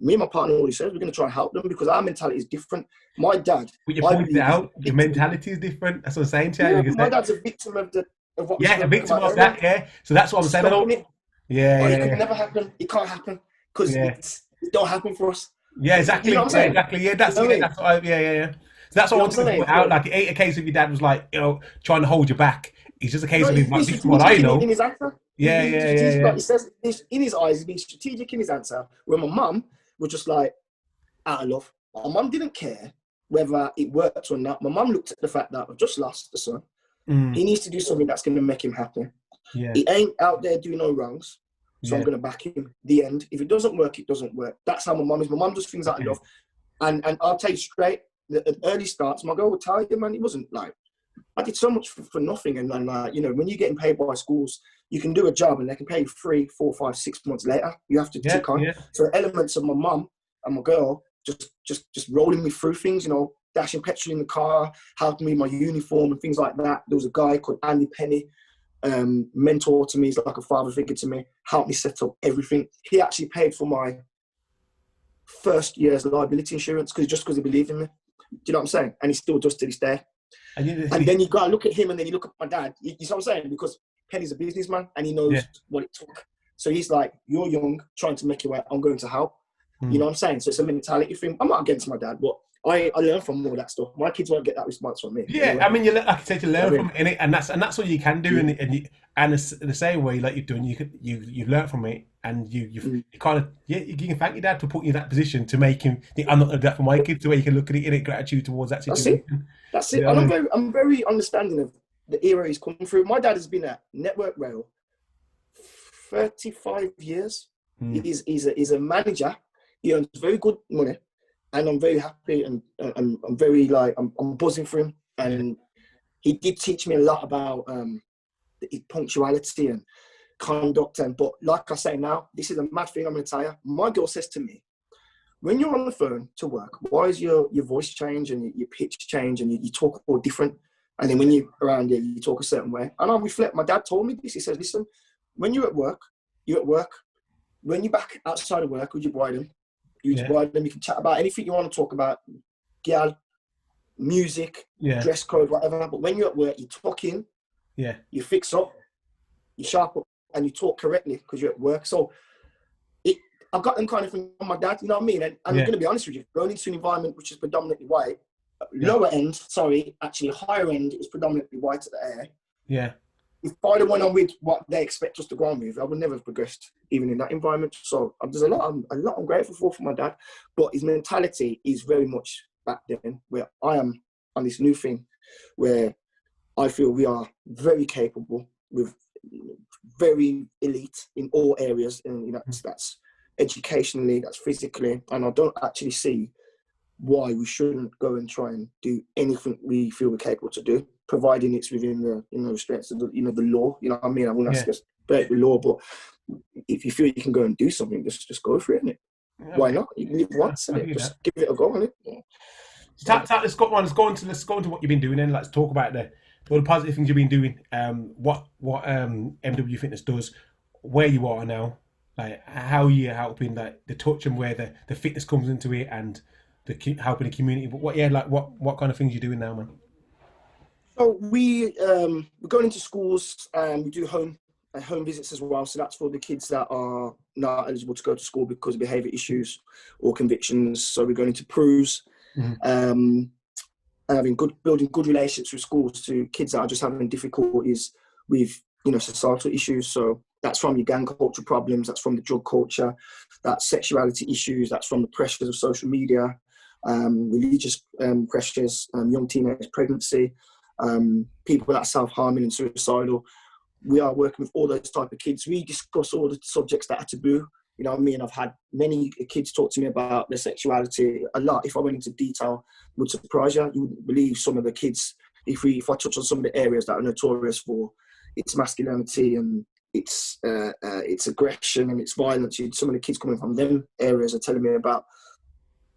me and my partner always says we're going to try and help them because our mentality is different. My dad... But you pointed it out, your mentality is different. That's what I'm saying to you. My dad's a victim of what a victim of that, So that's what I'm saying. It could never happen. It can't happen because it don't happen for us. Yeah, exactly. You know what I'm saying? Exactly. Yeah, that's what So that's what I wanted to point out. Like, it ain't a case of your dad was like, trying to hold you back. It's just a case of him, like, this is what I know. In his answer. Like he says, in his eyes, he's being strategic in his answer. Where my mum was just like, out of love. My mum didn't care whether it worked or not. My mum looked at the fact that I've just lost the son. He needs to do something that's going to make him happy. He ain't out there doing no wrongs. So I'm going to back him. The end. If it doesn't work, it doesn't work. That's how my mum is. My mum does things out of love. And I'll tell you straight, the early starts, my girl would tell you, man, it wasn't like, I did so much for nothing. And then, when you're getting paid by schools, you can do a job and they can pay you 3, 4, 5, 6 months later. You have to tick on. So elements of my mum and my girl just rolling me through things, dashing petrol in the car, helping me with my uniform and things like that. There was a guy called Andy Penny, mentor to me, he's like a father figure to me, helped me set up everything. He actually paid for my first year's liability insurance because he believed in me. Do you know what I'm saying? And he still does to this day. And then you got to look at him and then you look at my dad. You know what I'm saying? Because Penny's a businessman and he knows what it took. So he's like, you're young, trying to make your way, I'm going to help. You know what I'm saying? So it's a mentality thing. I'm not against my dad, but I learn from all that stuff. My kids won't get that response from me. Yeah, anyway. I mean, like I said, you learn from it, and that's what you can do. And it's the same way, like you're doing, you learn from it, and you kind of you can thank your dad for putting you in that position to make him think, I'm not going to do that for my kids. The way you can look at it in gratitude towards that situation. That's it. And I'm very understanding of the era he's come through. My dad has been at Network Rail 35 years. He's a manager. He earns very good money, and I'm very happy, and I'm very I'm buzzing for him. And he did teach me a lot about punctuality and conduct. But like I say now, this is a mad thing I'm going to tell you. My girl says to me, when you're on the phone to work, why is your voice change and your pitch change and you talk all different? And then when you're around here, you talk a certain way. And I reflect, my dad told me this. He says, listen, when you're at work, you're at work. When you're back outside of work with your bride, you can chat about anything you want to talk about, girl, music, dress code, whatever. But when you're at work, you talk in, you fix up, you sharp up, and you talk correctly because you're at work. So I've got them kind of things from my dad, you know what I mean? And I'm going to be honest with you, going into an environment which is predominantly white, higher end is predominantly white at the air. Yeah. If I'd have went on with what they expect us to go on with, I would never have progressed, even in that environment. So there's a lot I'm grateful for my dad, but his mentality is very much back then, where I am on this new thing, where I feel we are very capable, with very elite in all areas, and that's educationally, that's physically, and I don't actually see why we shouldn't go and try and do anything we feel we're capable to do, providing it's within the restraints of the law. You know what I mean? I wouldn't ask us to break the law, but if you feel you can go and do something, just go for it, innit? Why not? You can live once, innit? Just give it a go, innit? Let's go into what you've been doing, and let's talk about all the positive things you've been doing. What MW Fitness does, where you are now, like how you're helping the touch and where the fitness comes into it, and helping the community. But what kind of things you're doing now, man? So we're going into schools, and we do home visits as well. So that's for the kids that are not eligible to go to school because of behaviour issues or convictions. So we're going into PRUs, building good relationships with schools to kids that are just having difficulties with societal issues. So that's from your gang culture problems, that's from the drug culture, that's sexuality issues, that's from the pressures of social media, religious pressures, young teenage pregnancy, people that are self-harming and suicidal. We are working with all those type of kids. We discuss all the subjects that are taboo. You know what I mean? I've had many kids talk to me about their sexuality a lot. If I went into detail, it would surprise you. You wouldn't believe some of the kids, if I touch on some of the areas that are notorious for its masculinity and its aggression and its violence. Some of the kids coming from them areas are telling me about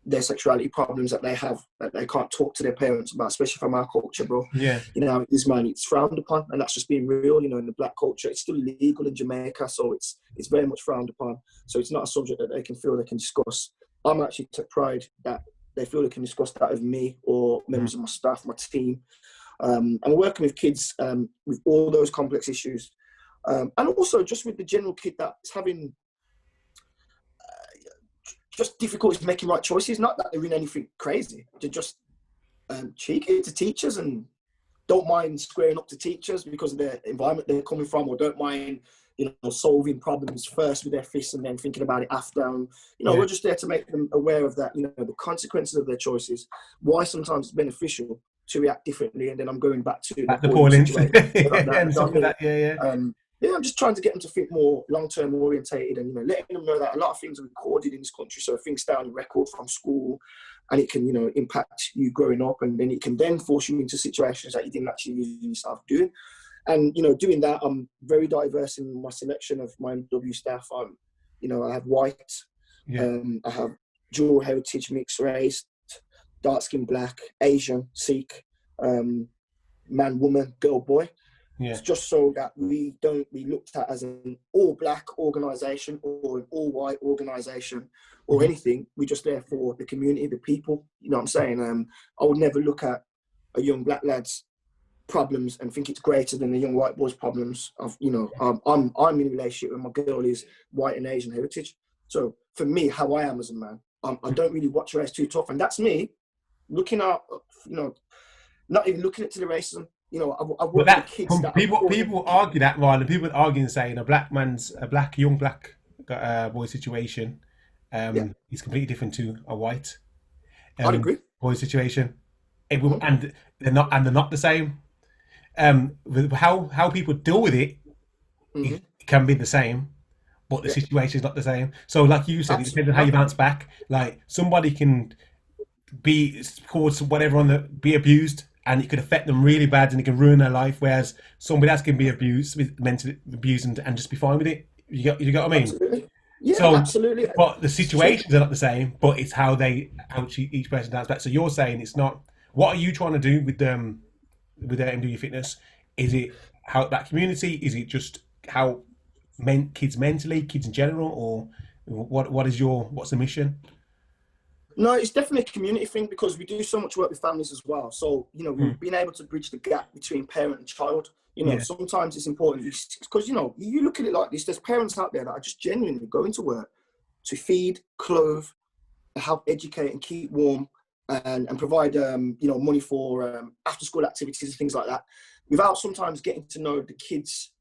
their sexuality problems that they have, that they can't talk to their parents about, especially from our culture, bro. Yeah. It's frowned upon, and that's just being real. In the black culture, it's still illegal in Jamaica, so it's very much frowned upon. So it's not a subject that they can feel they can discuss. I'm actually took pride that they feel they can discuss that with me or members of my staff, my team. And we're working with kids with all those complex issues. And also just with the general kid that's having just difficulties making right choices. Not that they're in anything crazy. They're just cheeky to teachers and don't mind squaring up to teachers because of the environment they're coming from, or don't mind, solving problems first with their fists and then thinking about it after. And, we're just there to make them aware of that, the consequences of their choices, why sometimes it's beneficial to react differently. And then I'm going back to the Pauline situation. I'm just trying to get them to think more long-term orientated, and letting them know that a lot of things are recorded in this country, so things stay on record from school, and it can impact you growing up, and then it can then force you into situations that you didn't actually usually yourself doing. And doing that, I'm very diverse in my selection of my MW staff. I have white, I have dual heritage, mixed race, dark skin, black, Asian, Sikh, man, woman, girl, boy. Yeah. It's just so that we don't be looked at as an all-black organisation or an all-white organisation or anything. We're just there for the community, the people. You know what I'm saying? I would never look at a young black lad's problems and think it's greater than the young white boy's problems. I'm in a relationship with my girl is white and Asian heritage. So for me, how I am as a man, I don't really watch race too tough, and that's me looking out. Not even looking into the racism. I've worked with kids that people argue that, Ryan. People argue and saying a young black boy situation is completely different to a white I'd agree. boy situation. And they're not the same. How people deal with it, it can be the same, but the situation is not the same. So, like you said, it depends on how you bounce back. Like somebody can be caused whatever be abused, and it could affect them really bad, and it can ruin their life. Whereas somebody else can be abused, mentally abused, and just be fine with it. You get what I mean? Absolutely. Yeah, so, absolutely. But the situations are not the same, but it's how each person does back. So you're saying it's not. What are you trying to do with the MW Fitness? Is it how that community? Is it just how kids mentally, kids in general, or what's the mission? No, it's definitely a community thing because we do so much work with families as well. So, we've been able to bridge the gap between parent and child. Sometimes it's important because, you look at it like this, there's parents out there that are just genuinely going to work to feed, clothe, help educate and keep warm and provide, money for after school activities and things like that without sometimes getting to know the kids'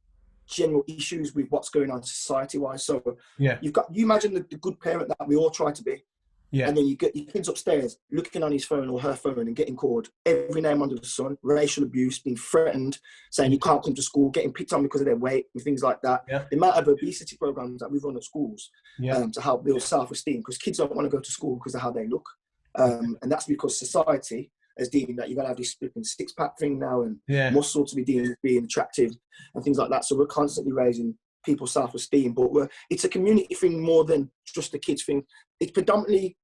general issues with what's going on society wise. So you imagine the good parent that we all try to be. Yeah. And then you get your kids upstairs looking on his phone or her phone and getting called every name under the sun, racial abuse, being threatened, saying you can't come to school, getting picked on because of their weight and things like that. Yeah. The amount of obesity programs that we've run at schools to help build self-esteem because kids don't want to go to school because of how they look. And that's because society has deemed that you've got to have this flipping six-pack thing now and muscle to be deemed as being attractive and things like that. So we're constantly raising people's self-esteem, but it's a community thing more than just a kids thing. It's predominantly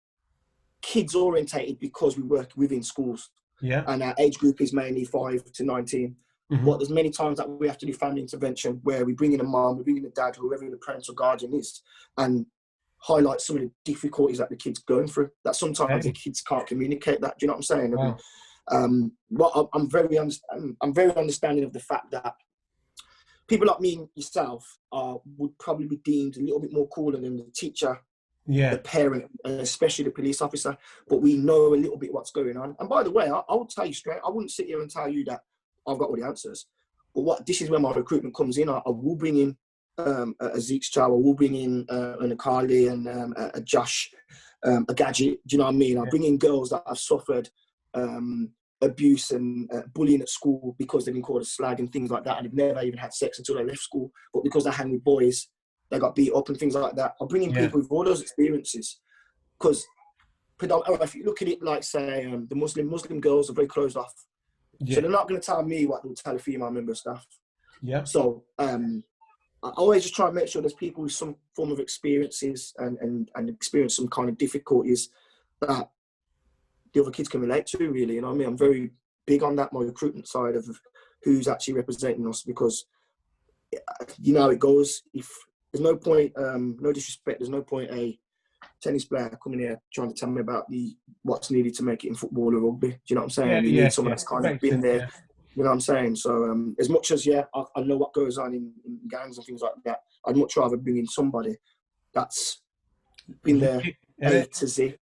kids orientated because we work within schools and our age group is mainly 5 to 19 but there's many times that we have to do family intervention where we bring in a mom, we bring in a dad, whoever the parental guardian is, and highlight some of the difficulties that the kids going through that sometimes the kids can't communicate that. Do you know what I'm saying? Wow. But I'm very understanding of the fact that people like me and yourself would probably be deemed a little bit more cooler than the teacher, the parent, and especially the police officer. But we know a little bit what's going on. And by the way, I will tell you straight, I wouldn't sit here and tell you that I've got all the answers. But this is where my recruitment comes in. I will bring in a Zeke's child, I will bring in an Akali and a Josh, a Gadget. Do you know what I mean? I bring in girls that have suffered abuse and bullying at school because they've been called a slag and things like that, and they've never even had sex until they left school. But because they hang with boys, they got beat up and things like that. I'll bring in people with all those experiences because if you look at it like, say, the Muslim girls are very closed off. So they're not going to tell me what they'll tell a female member of staff. So I always just try and make sure there's people with some form of experiences and experience some kind of difficulties that the other kids can relate to, really. You know what I mean? I'm very big on that, my recruitment side of who's actually representing us, because you know how it goes. If there's no point, no disrespect, there's no point a tennis player coming here trying to tell me about what's needed to make it in football or rugby. Do you know what I'm saying? You need someone that's kind of been there. You know what I'm saying? So as much as, I know what goes on in gangs and things like that, I'd much rather bring in somebody that's been there A to Z.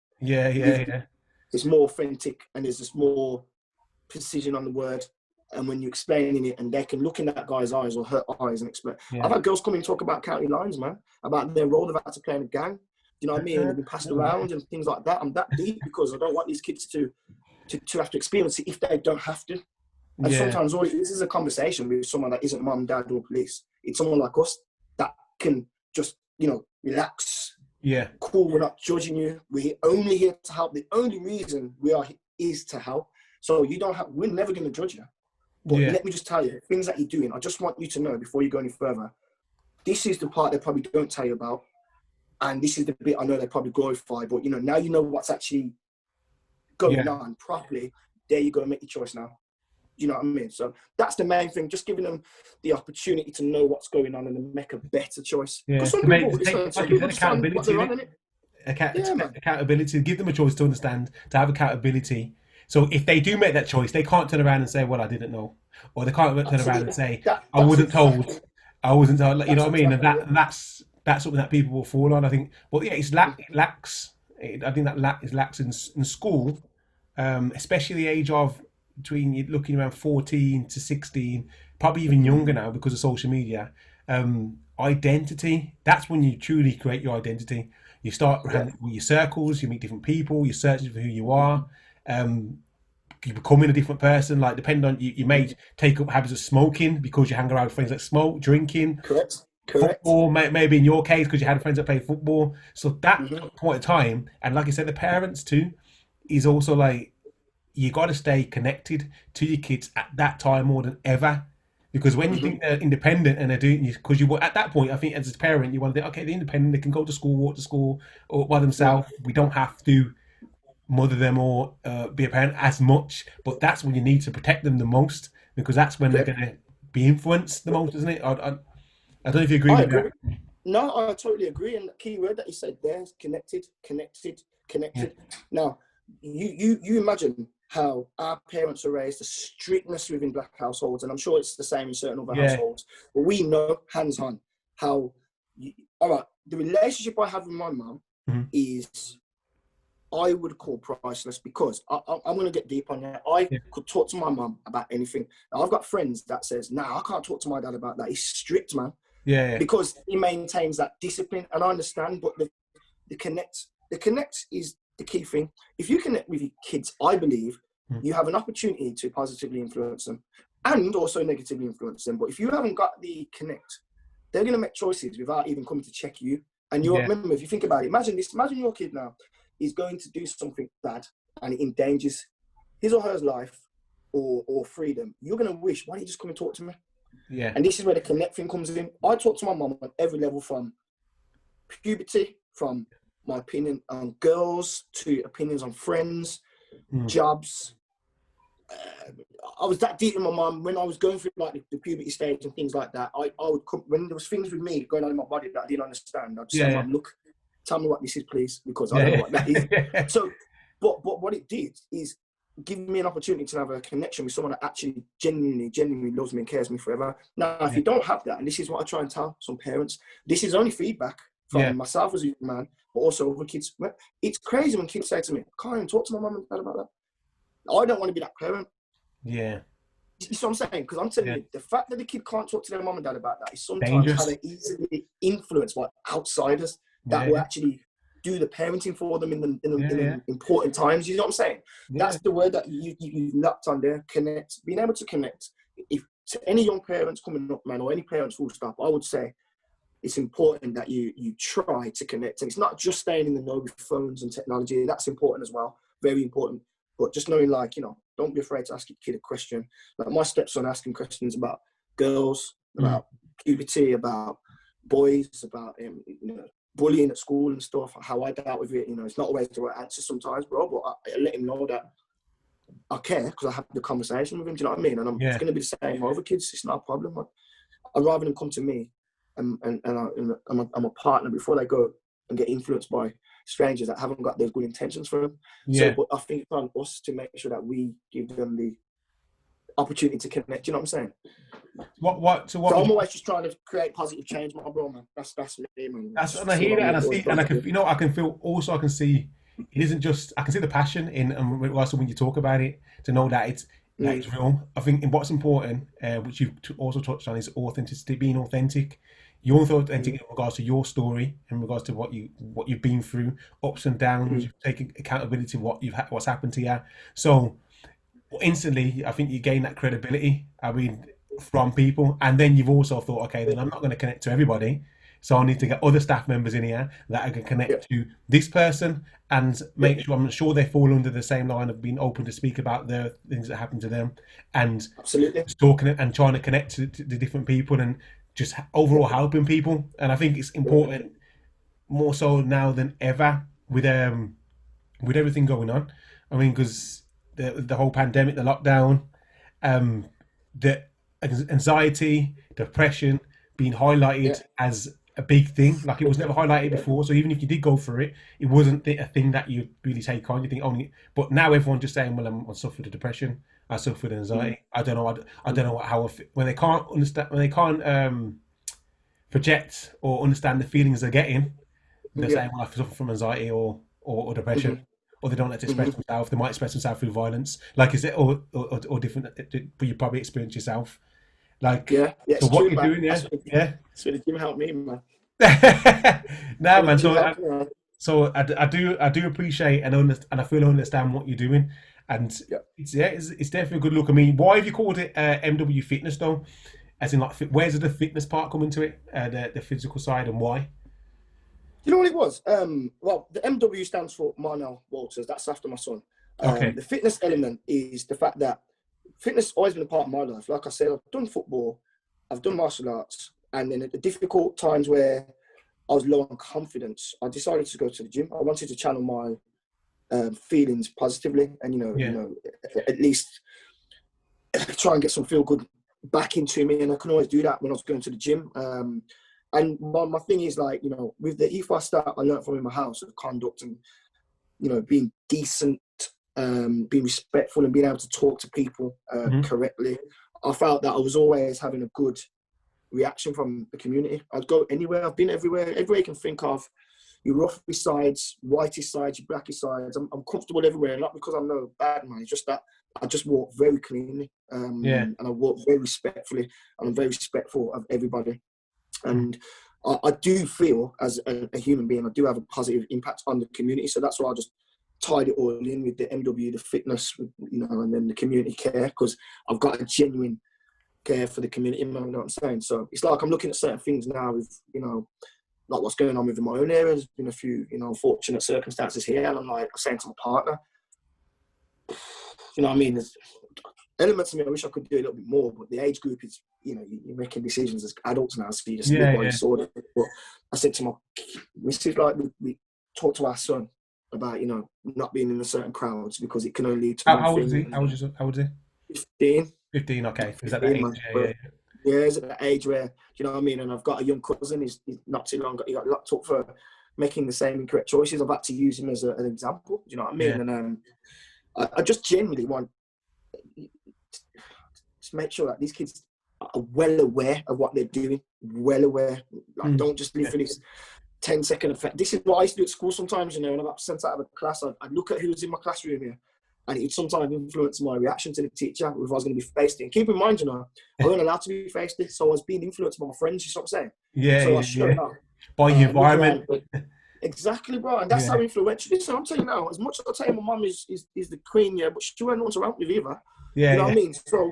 It's more authentic and there's just more precision on the word. And when you're explaining it and they can look in that guy's eyes or her eyes and explain. I've had girls come in and talk about county lines, man, about their role they've had to play in a gang. You know what I mean? And they've been passed around and things like that. I'm that deep because I don't want these kids to have to experience it if they don't have to. And sometimes this is a conversation with someone that isn't mum, dad, or police. It's someone like us that can just, relax. Cool, we're not judging you. We're only here to help. The only reason we are here is to help. So we're never going to judge you. But let me just tell you, things that you're doing, I just want you to know before you go any further, this is the part they probably don't tell you about. And this is the bit I know they probably glorify. But, now you know what's actually going on properly. There you go, make your choice now. You know what I mean? So that's the main thing, just giving them the opportunity to know what's going on and then make a better choice. Because some people accountability. Accountability, give them a choice to understand, to have accountability. So if they do make that choice, they can't turn around and say, well, I didn't know. Or they can't turn around and say, I wasn't told. I wasn't told. You know what I mean? And that's something that people will fall on, I think. But it lacks. I think that is lax in school, especially the age of between you're looking around 14 to 16, probably even younger now because of social media. Identity, that's when you truly create your identity. You start with your circles, you meet different people, you're searching for who you are. You becoming a different person, like depending on you may take up habits of smoking because you hang around with friends that smoke, drinking. Correct. Correct. football, maybe in your case because you had friends that played football. So that point of time, and like I said, the parents too, is also like you got to stay connected to your kids at that time more than ever. Because when you think they're independent and they're doing, because you at that point, I think as a parent, you want to think, okay, they're independent, they can go to school, walk to school, or by themselves. We don't have to mother them or be a parent as much. But that's when you need to protect them the most, because that's when they're going to be influenced the most, isn't it? I don't know if you agree with that. No, I totally agree. And the key word that you said there is connected. Yeah. Now, you imagine how our parents are raised, the strictness within black households, and I'm sure it's the same in certain other households. But we know, hands on, how. All right, the relationship I have with my mum is, I would call priceless, because I'm going to get deep on that. I could talk to my mum about anything. Now, I've got friends that says, "Nah, I can't talk to my dad about that. He's strict, man." Yeah. Because he maintains that discipline, and I understand. But the connect is the key thing. If you connect with your kids, I believe you have an opportunity to positively influence them and also negatively influence them. But if you haven't got the connect, they're going to make choices without even coming to check you. And you remember, if you think about it, imagine your kid now is going to do something bad and it endangers his or her life or freedom. You're going to wish, why don't you just come and talk to me? Yeah. And this is where the connect thing comes in. I talk to my mum on every level, from puberty, from my opinion on girls to opinions on friends, jobs. I was that deep in my mum when I was going through like the puberty stage and things like that. I would come when there was things with me going on in my body that I didn't understand. I'd say, "Mum, look, tell me what this is, please," because I don't know what that is. So, but what it did is give me an opportunity to have a connection with someone that actually genuinely loves me and cares me forever. Now, if you don't have that, and this is what I try and tell some parents, this is only feedback from myself as a young man, but also other kids. It's crazy when kids say to me, "I can't even talk to my mum and dad about that." I don't want to be that parent. Yeah. You see what I'm saying? Because I'm telling you, the fact that the kid can't talk to their mum and dad about that is sometimes how they're easily influenced by outsiders that will actually do the parenting for them in the important times. You know what I'm saying? That's the word that you've knocked on there. Connect. Being able to connect. If to any young parents coming up, man, or any parents full stop, I would say it's important that you try to connect. And it's not just staying in the know with phones and technology. That's important as well. Very important. But just knowing, like, don't be afraid to ask your kid a question. Like my stepson asking questions about girls, about puberty, about boys, about bullying at school and stuff, how I dealt with it. It's not always the right answer sometimes, bro, but I let him know that I care because I have the conversation with him. Do you know what I mean? And it's going to be the same over kids. It's not a problem. I'd rather them come to me and I'm a partner before they go and get influenced by strangers that haven't got those good intentions for them. So, but I think it's on us to make sure that we give them the opportunity to connect. You know what I'm saying? So I'm always just trying to create positive change, my bro, man. That's me, man. And I hear that, and I see, and I can, I can feel. Also, I can see it isn't just. I can see the passion in, and also when you talk about it, to know that it's real. I think what's important, which you've also touched on, is authenticity, being authentic. You're authentic in regards to your story, in regards to what you've been through, ups and downs. You've taken accountability of what's happened to you. So instantly, I think you gain that credibility. I mean, from people, and then you've also thought, okay, then I'm not going to connect to everybody, so I need to get other staff members in here that I can connect to this person and make sure I'm sure they fall under the same line of being open to speak about the things that happen to them, and talking and trying to connect to the different people and just overall helping people. And I think it's important more so now than ever with everything going on. I mean, because the whole pandemic, the lockdown, the anxiety, depression being highlighted as a big thing, like it was never highlighted before. So even if you did go through it, it wasn't a thing that you really take on. You think only, but now everyone's just saying, "Well, I suffered the depression, I suffered anxiety." I don't know how when they can't understand, when they can't project or understand the feelings they're getting, they're saying, "Well, I suffer from anxiety or depression." Or they don't like to express themselves. They might express themselves through violence, like is it or different? But you probably experience yourself. Like, so what you're doing, So the gym helped me, man. Nah, man. So I do appreciate and I feel I understand what you're doing, and it's definitely a good look. I mean, why have you called it MW Fitness though? as in like, where's the fitness part come into it, the physical side, and why? You know what it was? Well, the MW stands for Marlon Walters. That's after my son. Okay. The fitness element is the fact that fitness has always been a part of my life. Like I said, I've done football, I've done martial arts, and then at the difficult times where I was low on confidence, I decided to go to the gym. I wanted to channel my feelings positively, and you know, at least try and get some feel good back into me. And I can always do that when I was going to the gym. And my thing is, like, you know, with the ethos that I learned from in my house of conduct and, you know, being decent, being respectful, and being able to talk to people correctly, I felt that I was always having a good reaction from the community. I'd go anywhere. I've been everywhere you can think of. Your roughy sides, whitey sides, your blacky sides. I'm comfortable everywhere, not because I'm no bad man. It's just that I just walk very cleanly, and I walk very respectfully, and I'm very respectful of everybody. And I do feel, as a human being, I do have a positive impact on the community. So that's why I just tied it all in with the MW, the fitness, you know, and then the community care, because I've got a genuine care for the community, you know what I'm saying? So it's like I'm looking at certain things now with, you know, like what's going on within my own area. There's been a few, you know, unfortunate circumstances here, and I'm like, I'm saying to my partner, you know what I mean? There's elements of me I wish I could do a little bit more, but the age group is, you know, you're making decisions as adults now, so you just live by your sword. But I said to my missus, like, we talked to our son about, you know, not being in a certain crowds because it can only lead to how old is he? How old is he? 15, okay. Is that the age? Yeah, he's at that age where, you know what I mean? And I've got a young cousin, he's not too long, he got locked up for making the same incorrect choices. I've had to use him as an example, do you know what I mean? Yeah. And I just genuinely want to make sure that these kids are well aware of what they're doing, well aware. Like, don't just live for this 10-second effect. This is what I used to do at school sometimes, you know, when I got sent out of a class, I'd look at who was in my classroom here, and it would sometimes influence my reaction to the teacher, if I was going to be faced. And keep in mind, you know, I wasn't allowed to be faced, so I was being influenced by my friends, you know what I'm saying? Yeah, so I showed up. By your environment. Exactly, bro. And that's how influential it is. So I'm telling you now, as much as I tell you my mum is the queen, but she wasn't one to around with either. Yeah, you know what I mean? So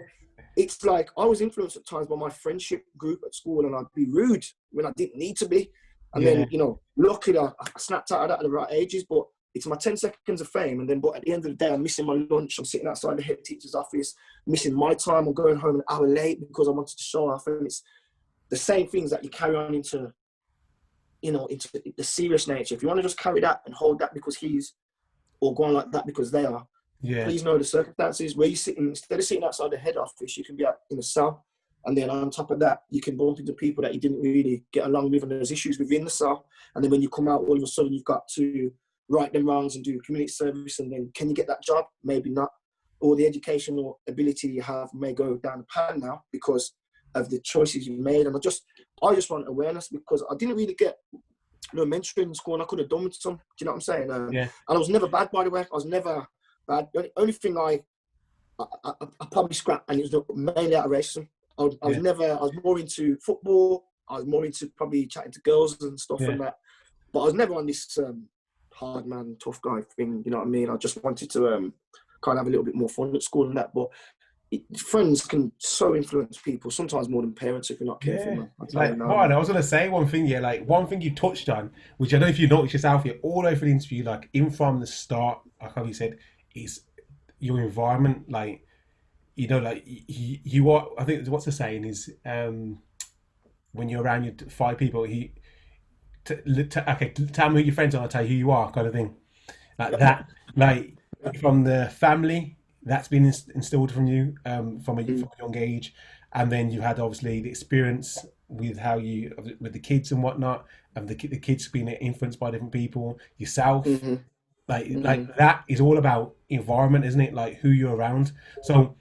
it's like I was influenced at times by my friendship group at school, and I'd be rude when I didn't need to be. And then, you know, luckily I snapped out of that at the right ages, but it's my 10 seconds of fame. And then, but at the end of the day, I'm missing my lunch. I'm sitting outside the head teacher's office, missing my time. I'm going home an hour late because I wanted to show off. And it's the same things that you carry on into, you know, into the serious nature. If you want to just carry that and hold that because he's, or go on like that because they are, please know the circumstances where you're sitting. Instead of sitting outside the head office, you can be out in the cell. And then on top of that, you can bump into people that you didn't really get along with, and there's issues within the cell. And then when you come out, all of a sudden you've got to right them wrongs and do community service. And then can you get that job? Maybe not. Or the educational ability you have may go down the pan now because of the choices you made. And I just want awareness, because I didn't really get mentoring in school, and I could have done with some. Do you know what I'm saying? And I was never bad, by the way. I was never bad. The only thing I probably scrapped, and it was mainly out of racism. I was more into football. I was more into probably chatting to girls and stuff and that. But I was never on this hard man, tough guy thing. You know what I mean? I just wanted to kind of have a little bit more fun at school and that. But friends can so influence people, sometimes more than parents if you're not careful. I was going to say one thing, like one thing you touched on, which I don't know if you noticed yourself here, all over the interview, like in from the start, like how you said, is your environment, like, you know, like you are, I think what's the saying is, when you're around your 5 people, tell me who your friends are, I'll tell you who you are, kind of thing. Like that, like from the family, that's been instilled from you, from a young age. And then you had obviously the experience with with the kids and whatnot, and the kids being influenced by different people, yourself. Like that is all about environment, isn't it? Like who you're around. So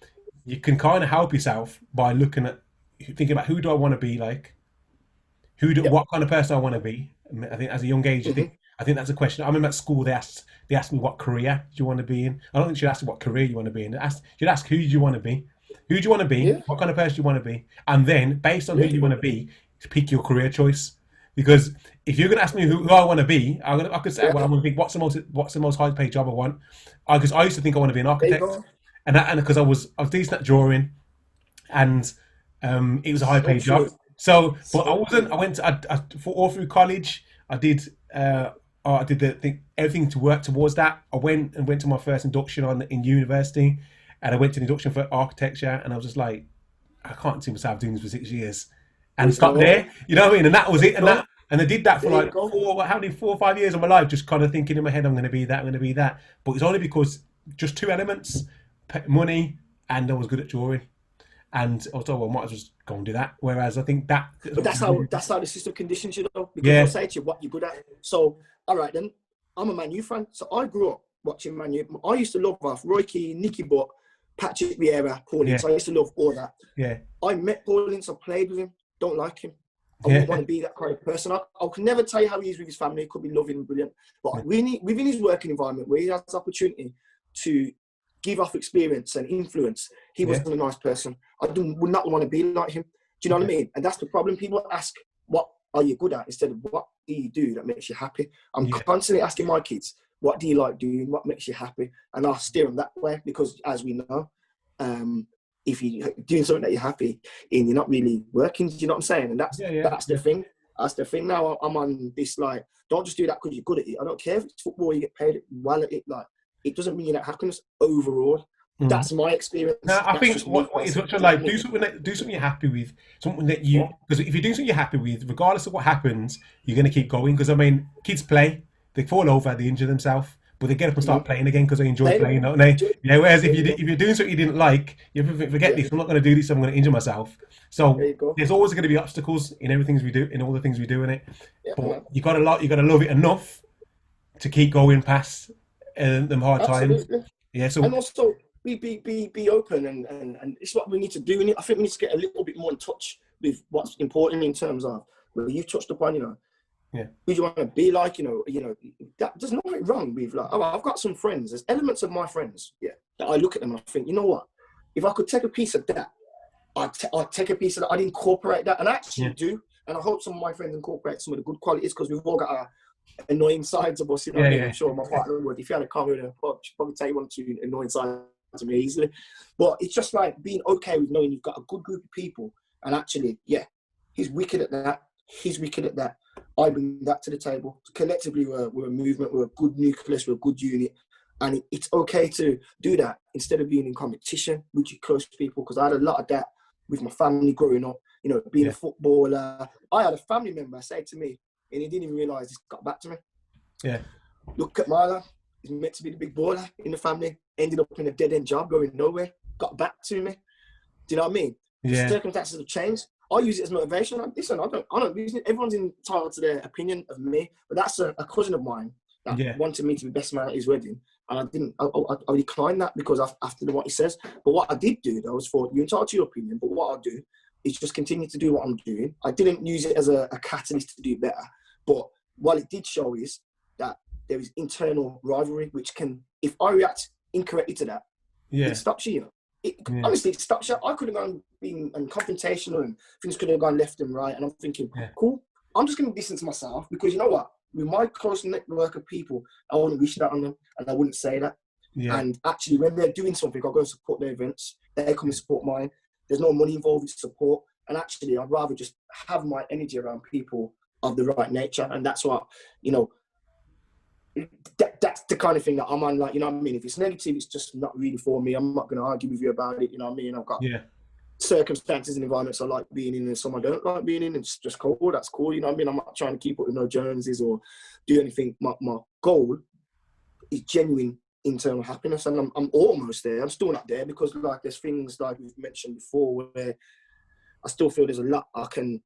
you can kind of help yourself by thinking about who do I want to be like, what kind of person I want to be. I think as a young age, I think that's a question. I remember at school they asked me what career do you want to be in. I don't think you should ask what career you want to be in. You should ask who do you want to be. Who do you want to be? What kind of person do you want to be? And then based on who you want to be, pick your career choice. Because if you're going to ask me who I want to be, I could say, well, I'm going to think what's the most high paid job I want. Because I used to think I want to be an architect, and because I was decent at drawing, and It was a high paid job. true. So, but I So wasn't. true. I went. For all through college. I did. I did the thing, everything to work towards that. I went to my first induction in university, and I went to the induction for architecture, and I was just like, I can't see myself doing this for 6 years, There and you stop go. there. You know what I mean? And that was There it. you go. And I did that for There you like go. 4 or 5 years of my life, just kind of thinking in my head, I'm going to be that, I'm going to be that. But it's only because just two elements, money, and I was good at drawing. And I was told, well, I might as well just go and do that. Whereas I think that, But that's how the system conditions you, though, because they'll yeah, say to you what you're good at. So, all right then, I'm a Man U fan. So I grew up watching Man U. I used to love Roy Keane, Nicky Butt, Patrick Vieira, Paul yeah, Ince. I used to love all that. yeah, I met Paul Ince, I played with him. Don't like him. I yeah, wouldn't want to be that kind of person. I can never tell you how he is with his family. He could be loving and brilliant. But within his working environment, where he has the opportunity to give off experience and influence, he yeah, wasn't a nice person. I would not want to be like him. Do you know what I mean? And that's the problem. People ask, what are you good at? Instead of what do you do that makes you happy? I'm yeah, constantly asking my kids, what do you like doing? What makes you happy? And I'll steer them that way because, as we know, if you're doing something that you're happy in, you're not really working. Do you know what I'm saying? And that's the thing. That's the thing. Now I'm on this, like, don't just do that because you're good at it. I don't care if it's football, you get paid well at it. Like, it doesn't mean that happiness overall. That's my experience. No, I That's think just what is like do something you're happy with, something that you, because if you're doing something you're happy with, regardless of what happens, you're going to keep going. Because I mean, kids play, they fall over, they injure themselves, but they get up and start playing again because they enjoy playing, don't they? Yeah. Whereas if you're doing something you didn't like, you forget this. I'm not going to do this. I'm going to injure myself. So there's always going to be obstacles in everything we do, in all the things we do in it. But you got to love it enough to keep going past them hard times. Yeah. So and also be open and it's what we need to do. I think we need to get a little bit more in touch with what's important in terms of, well, you've touched upon, who do you want to be like, that there's nothing wrong with, like, I've got some friends, there's elements of my friends, that I look at them and I think, you know what, if I could take a piece of that, I'd take a piece of that, I'd incorporate that, and I actually do, and I hope some of my friends incorporate some of the good qualities, because we've all got our annoying sides of us, I'm sure my partner would, if you had a car with her, she'd probably tell you one or two annoying sides to me easily, but it's just like being okay with knowing you've got a good group of people, and actually, he's wicked at that, he's wicked at that, I bring that to the table. Collectively, we're a movement, we're a good nucleus, we're a good unit. And it's okay to do that instead of being in competition with your close people. Because I had a lot of that with my family growing up, being a footballer. I had a family member say to me, and he didn't even realise this got back to me. Yeah. Look at Marlon, he's meant to be the big baller in the family, ended up in a dead-end job, going nowhere, got back to me. Do you know what I mean? Yeah. The circumstances have changed. I use it as motivation. Listen, I don't use it. Everyone's entitled to their opinion of me, but that's a cousin of mine that wanted me to be best man at his wedding, and I didn't. I declined that because after what he says. But what I did do, though, was for you entitled to your opinion. But what I'll do is just continue to do what I'm doing. I didn't use it as a catalyst to do better, but what it did show is that there is internal rivalry, which can, if I react incorrectly to that, it stops you. Honestly, it stops you. I could have gone being confrontational and things could have gone left and right. And I'm thinking, cool, I'm just going to distance myself because you know what? With my close network of people, I wouldn't wish that on them and I wouldn't say that. Yeah. And actually, when they're doing something, I'll go and support their events. They come and support mine. There's no money involved with support. And actually, I'd rather just have my energy around people of the right nature. And that's what, that's the kind of thing that I'm on, like, you know what I mean? If it's negative, it's just not really for me. I'm not going to argue with you about it, you know what I mean? I've got circumstances and environments I like being in and some I don't like being in. It's just cool, that's cool, you know what I mean? I'm not trying to keep up with no Joneses or do anything. My goal is genuine internal happiness, and I'm almost there. I'm still not there because, like, there's things like we've mentioned before where I still feel there's a lot I can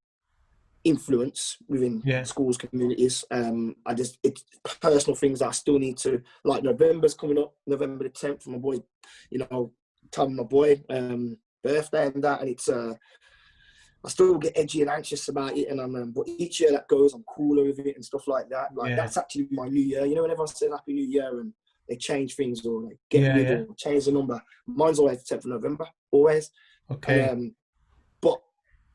influence within schools, communities. It's personal things that I still need to, like, November's coming up, November the 10th for my boy, time my boy birthday and that, and it's I still get edgy and anxious about it, and but each year that goes, I'm cooler with it and stuff like that. Like that's actually my new year. When everyone says Happy New Year and they change things or they get rid or change the number, mine's always the 10th of November, always. Okay. But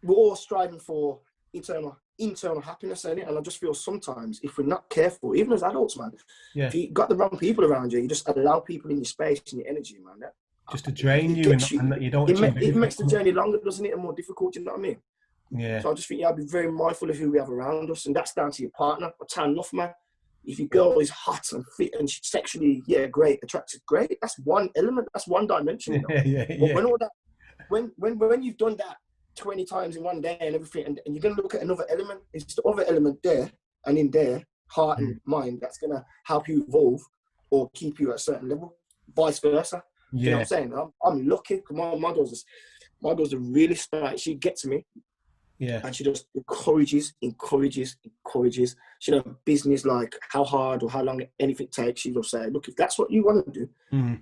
we're all striving for internal happiness in it, and I just feel sometimes if we're not careful, even as adults, man, if you got the wrong people around you, you just allow people in your space and your energy, man, just to drain you, and that you don't achieve it makes the journey longer, doesn't it, and more difficult, you know what I mean? Yeah. So I just think you have to be very mindful of who we have around us, and that's down to your partner. I tell enough, man. If your girl is hot and fit and she's sexually, great, attractive, great, that's one element, that's one dimension. You know? But when all that, when you've done that 20 times in one day and everything, and you're going to look at another element, it's the other element there and in there, heart and mind, that's going to help you evolve or keep you at a certain level, vice versa. You know what I'm saying? I'm lucky. My girl's a really smart. She gets me. Yeah. And she just encourages. She don't business like how hard or how long anything takes. She will say, look, if that's what you want to do,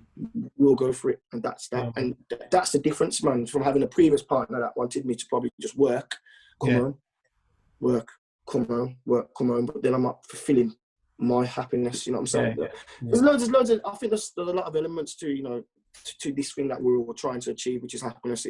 we'll go for it. And that's that. Okay. And that's the difference, man, from having a previous partner that wanted me to probably just work, come home. But then I'm not fulfilling my happiness, you know what I'm saying? Yeah. There's loads of, I think there's a lot of elements to, you know, to this thing that we're all trying to achieve, which is happiness.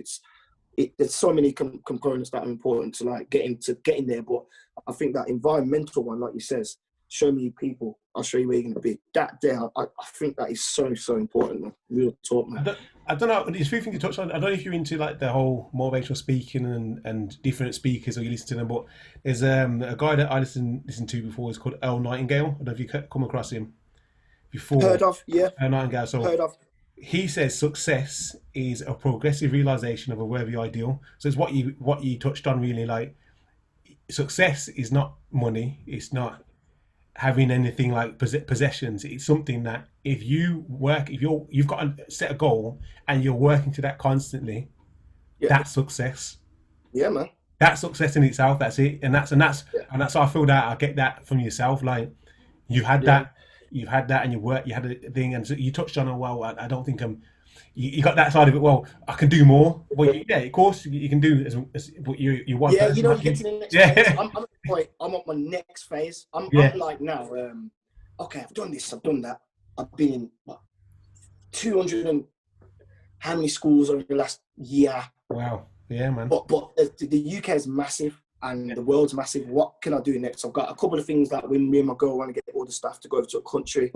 There's so many components that are important to like getting there, but I think that environmental one, like you says, show me people, I'll show you where you're going to be. That there, I think that is so important, man. Real talk, man. I don't know, there's a few things you touched on. I don't know if you're into like the whole motivational speaking and different speakers, or you listen to them, but there's a guy that I listened to before, is called Earl Nightingale. I don't know if you come across him before. Heard of, yeah. Earl Nightingale. So heard of. He says success is a progressive realization of a worthy ideal. So it's what you touched on, really. Like, success is not money. It's not having anything like possessions. It's something that if you've got to set a goal and you're working to that constantly, that's success. Yeah, man. That's success in itself. That's it. And that's how I feel that I get that from yourself. Like, you had that. You've had that, and you had a thing, and so you touched on it. Well, I don't think you got that side of it. Well, I can do more. Well, of course you can do but you want. Yeah, you know, you get to the next phase. I'm at the point. I'm on my next phase. I'm like now. Okay, I've done this. I've done that. I've been in 200 and how many schools over the last year? Wow. Yeah, man. But the UK is massive. And the world's massive. What can I do next? I've got a couple of things that when me and my girl want to get all the staff to go over to a country,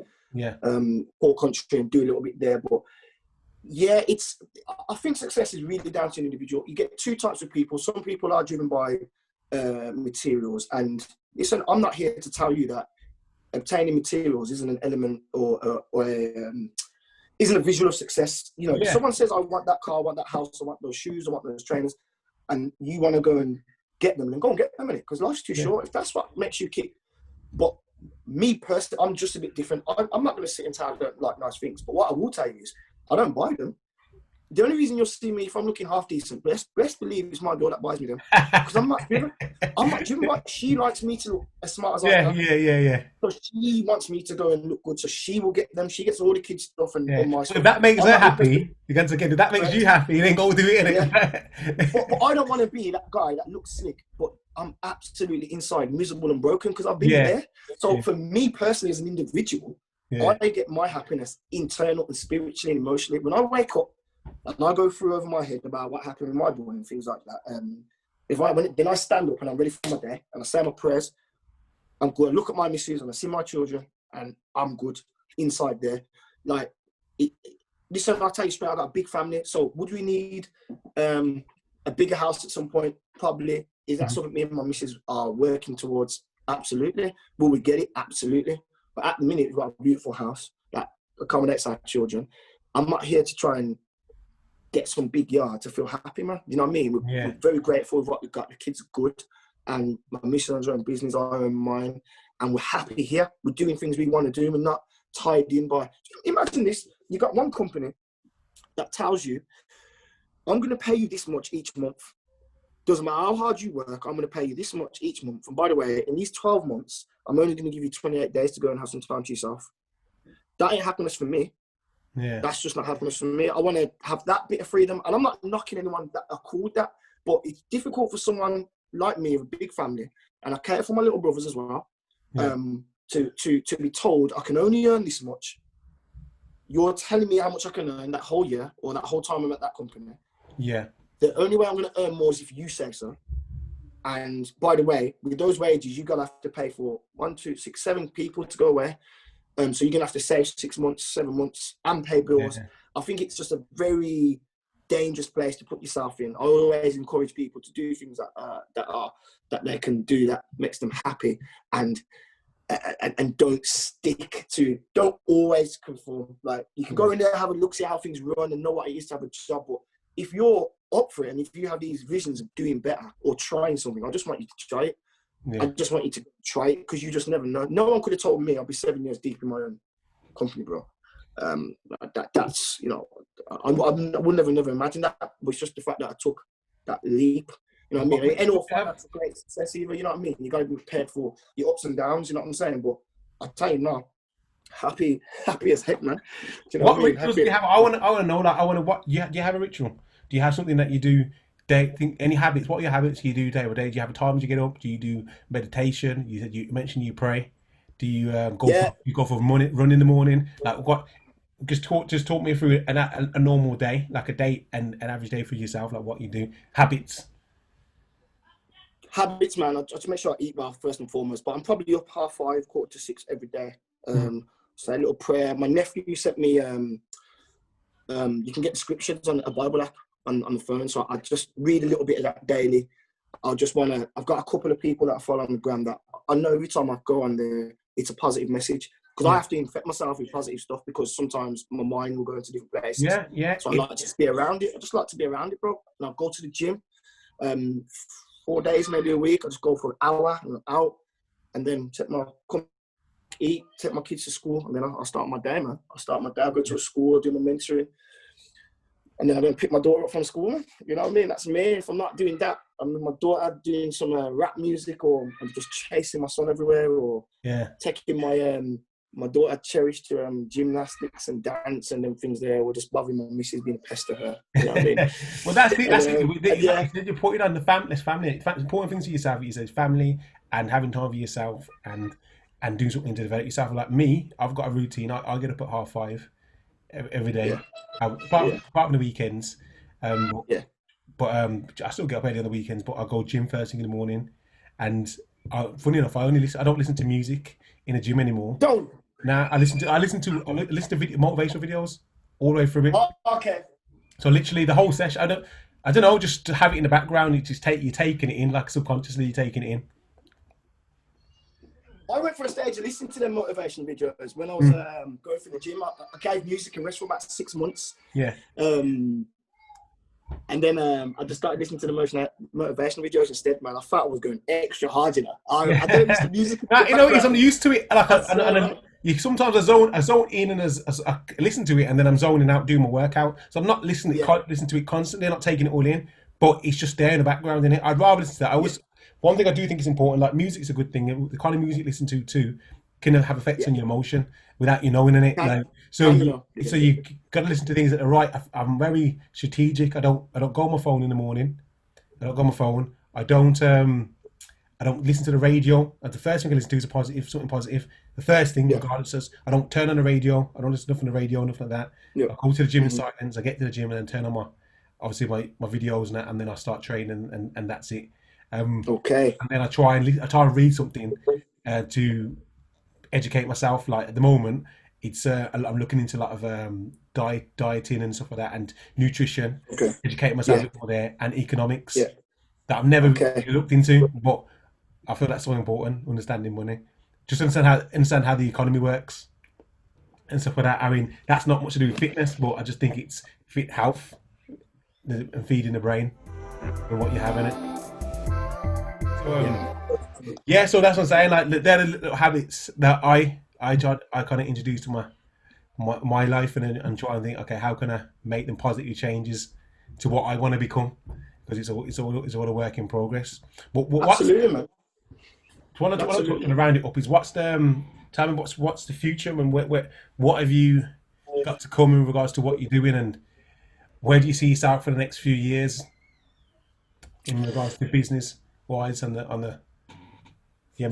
poor country, and do a little bit there. But yeah, I think success is really down to an individual. You get two types of people. Some people are driven by materials. And listen, I'm not here to tell you that obtaining materials isn't an element or isn't a visual of success. You know, if someone says, I want that car, I want that house, I want those shoes, I want those trainers, and you want to go and get them, and go and get them in it, because life's too short. If that's what makes you kick. But me personally, I'm just a bit different. I'm not going to sit and tell you I don't like nice things, but what I will tell you is I don't buy them. The only reason you'll see me, if I'm looking half decent, best believe it's my girl that buys me them, because I'm not driven. But she likes me to look as smart as I am. Yeah. So she wants me to go and look good, so she will get them. She gets all the kids' stuff and all my stuff. If that makes her happy, if that makes you happy, then go do it. But I don't want to be that guy that looks slick, but I'm absolutely inside miserable and broken, because I've been there. So for me personally, as an individual, I get my happiness internal and spiritually and emotionally. When I wake up and I go through over my head about what happened with my boy and things like that, then I stand up and I'm ready for my day and I say my prayers. I'm going to look at my missus and I see my children and I'm good inside there. Like, listen, I'll tell you straight, I've got a big family. So would we need a bigger house at some point? Probably. Is that something me and my missus are working towards? Absolutely. Will we get it? Absolutely. But at the minute, we've got a beautiful house that accommodates our children. I'm not here to try and get some big yard to feel happy, man. You know what I mean? We're very grateful with what we've got. The kids are good. And my missus has her own business, I own mine. And we're happy here. We're doing things we want to do. We're not tied in by... Imagine this. You've got one company that tells you, I'm going to pay you this much each month. Doesn't matter how hard you work, I'm going to pay you this much each month. And by the way, in these 12 months, I'm only going to give you 28 days to go and have some time to yourself. That ain't happiness for me. Yeah. That's just not happiness for me. I want to have that bit of freedom. And I'm not knocking anyone that are cool with that. But it's difficult for someone like me with a big family, and I care for my little brothers as well, to be told I can only earn this much. You're telling me how much I can earn that whole year or that whole time I'm at that company. Yeah. The only way I'm going to earn more is if you say so. And by the way, with those wages, you're going to have to pay for 1, 2, 6, 7 people to go away. So you're going to have to save 6 months, 7 months and pay bills. Yeah. I think it's just a very dangerous place to put yourself in. I always encourage people to do things that they can do that makes them happy, and don't always conform. Like, you can go in there, have a look, see how things run, and know what it is to have a job. But if you're up for it, and if you have these visions of doing better or trying something, I just want you to try it. Yeah. I just want you to try it, because you just never know. No one could have told me I'll be 7 years deep in my own company, bro. That's, you know, I would never imagine that. But it's just the fact that I took that leap. You know what I mean? And all that's a great success either. You know what I mean? You got to be prepared for your ups and downs. You know what I'm saying? But I tell you now, happy as heck, man. Do you know what rituals do you have? I want to know. Like, do you have a ritual? Do you have something that you do? Any habits? What are your habits you do day by day? Do you have a time you get up? Do you do meditation? You mentioned you pray. Do you go for run in the morning? Like, what? Just talk me through a normal day, like a day, and an average day for yourself. Like, what you do, habits. Habits, man. I just make sure I eat well first and foremost. But I'm probably up 5:30, 5:45 every day. So a little prayer. My nephew sent me. You can get the scriptures on a Bible app on the phone. So I just read a little bit of that daily. I've got a couple of people that I follow on the gram that I know every time I go on there, it's a positive message. Because I have to infect myself with positive stuff, because sometimes my mind will go into different places. Yeah. So I like to just be around it. I just like to be around it, bro. And I'll go to the gym. 4 days, maybe a week. I just go for an hour and I'm out, and then take my kids to school, and then I'll start my day, man. I go to a school, do my mentoring, and then I don't pick my daughter up from school. You know what I mean? That's me. If I'm not doing that, I'm with my daughter doing some rap music, or I'm just chasing my son everywhere, or taking my daughter Cherish to gymnastics and dance and them things there. We're just bothering my missus, being a pest to her. You know what I mean? Well, that's it. You're putting on the family. In fact, important things to yourself. You said family and having time for yourself and doing something to develop yourself. Like me, I've got a routine. I get up at 5:30 every day, apart from the weekends. But I still get up early on the weekends. But I go gym first thing in the morning, and funny enough, I don't listen to music in the gym anymore. Don't. Now I listen to motivational videos all the way through it. Oh, okay. So literally the whole session. I don't know. Just to have it in the background. You're taking it in, like subconsciously you're taking it in. I went for a stage and listened to them motivational videos when I was going for the gym. I gave music and rest for about 6 months. Yeah. And then I just started listening to the motivational videos instead, man. I felt I was going extra hard, you know. I don't listen to music. I'm used to it. Like, sometimes I zone in, and as I listen to it, and then I'm zoning out doing my workout. So I'm not listening to it constantly, not taking it all in, but it's just there in the background. In it, I'd rather listen to that. One thing I do think is important. Like, music is a good thing. The kind of music you listen to too can have effects on your emotion without you knowing it. Like, so you got to listen to things that are right. I'm very strategic. I don't go on my phone in the morning. I don't go on my phone. I don't listen to the radio. The first thing I listen to is something positive. The first thing, regardless, is I don't turn on the radio. I don't listen to nothing on the radio, nothing like that. Yeah. I go to the gym in silence. I get to the gym and then turn on my videos and that, and then I start training, and that's it. Okay. And then I try and read something to educate myself. Like, at the moment, it's I'm looking into a lot of dieting and stuff like that, and nutrition. Okay. Educating myself a bit more there, and economics that I've never looked into, but I feel that's so important. Understanding money, just understand how the economy works and stuff like that. I mean, that's not much to do with fitness, but I just think it's fit health and feeding the brain and what you have in it. So that's what I'm saying. Like, they're the little habits that I kind of introduce to my life, and try and think, okay, how can I make them positive changes to what I want to become? Because it's all a work in progress. But absolutely, man. What I'm talking around it up is tell me what's the future, and what have you got to come in regards to what you're doing, and where do you see yourself for the next few years in regards to business wise on the MW?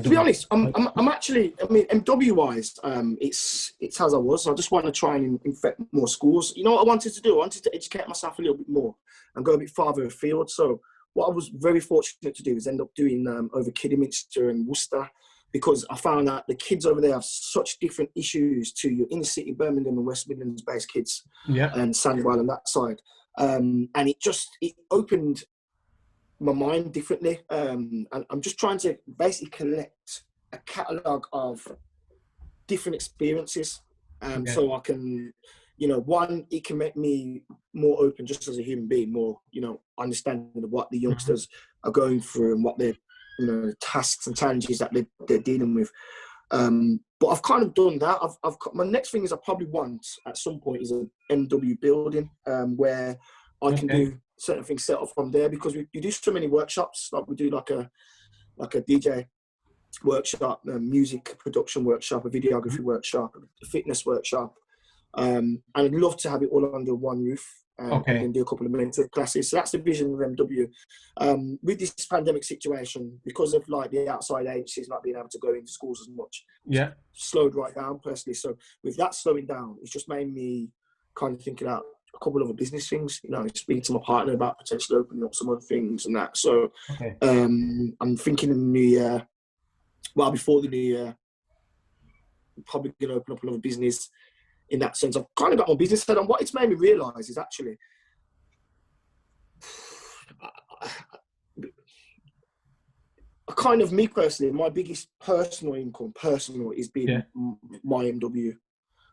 To be honest, I'm actually, I mean, MW wise, it's as I was. I just want to try and infect more schools. You know what I wanted to do? I wanted to educate myself a little bit more and go a bit farther afield. So what I was very fortunate to do is end up doing over Kidderminster and Worcester. because I found that the kids over there have such different issues to your inner city Birmingham and West Midlands based kids, and Sandwell and that side. And it opened my mind differently. And I'm just trying to basically collect a catalogue of different experiences. So I can, one, it can make me more open just as a human being, more, understanding of what the youngsters are going through and what their, tasks and challenges that they're dealing with. But I've kind of done that. My next thing is I probably want at some point is an MW building where I can do certain things set up from there, because we do so many workshops. Like we do like a DJ workshop, a music production workshop, a videography workshop, a fitness workshop. And I'd love to have it all under one roof. And then do a couple of mentor classes. So that's the vision of MW. With this pandemic situation, because of like the outside agencies not being able to go into schools as much, slowed right down personally. So with that slowing down, it's just made me kind of thinking out a couple of other business things. Speaking to my partner about potentially opening up some other things and that. So I'm thinking in the new year. Well, before the new year, I'm probably going to open up another business. In that sense, I've kind of got my business head on. What it's made me realise is actually, me personally, my biggest personal income, is being my MW.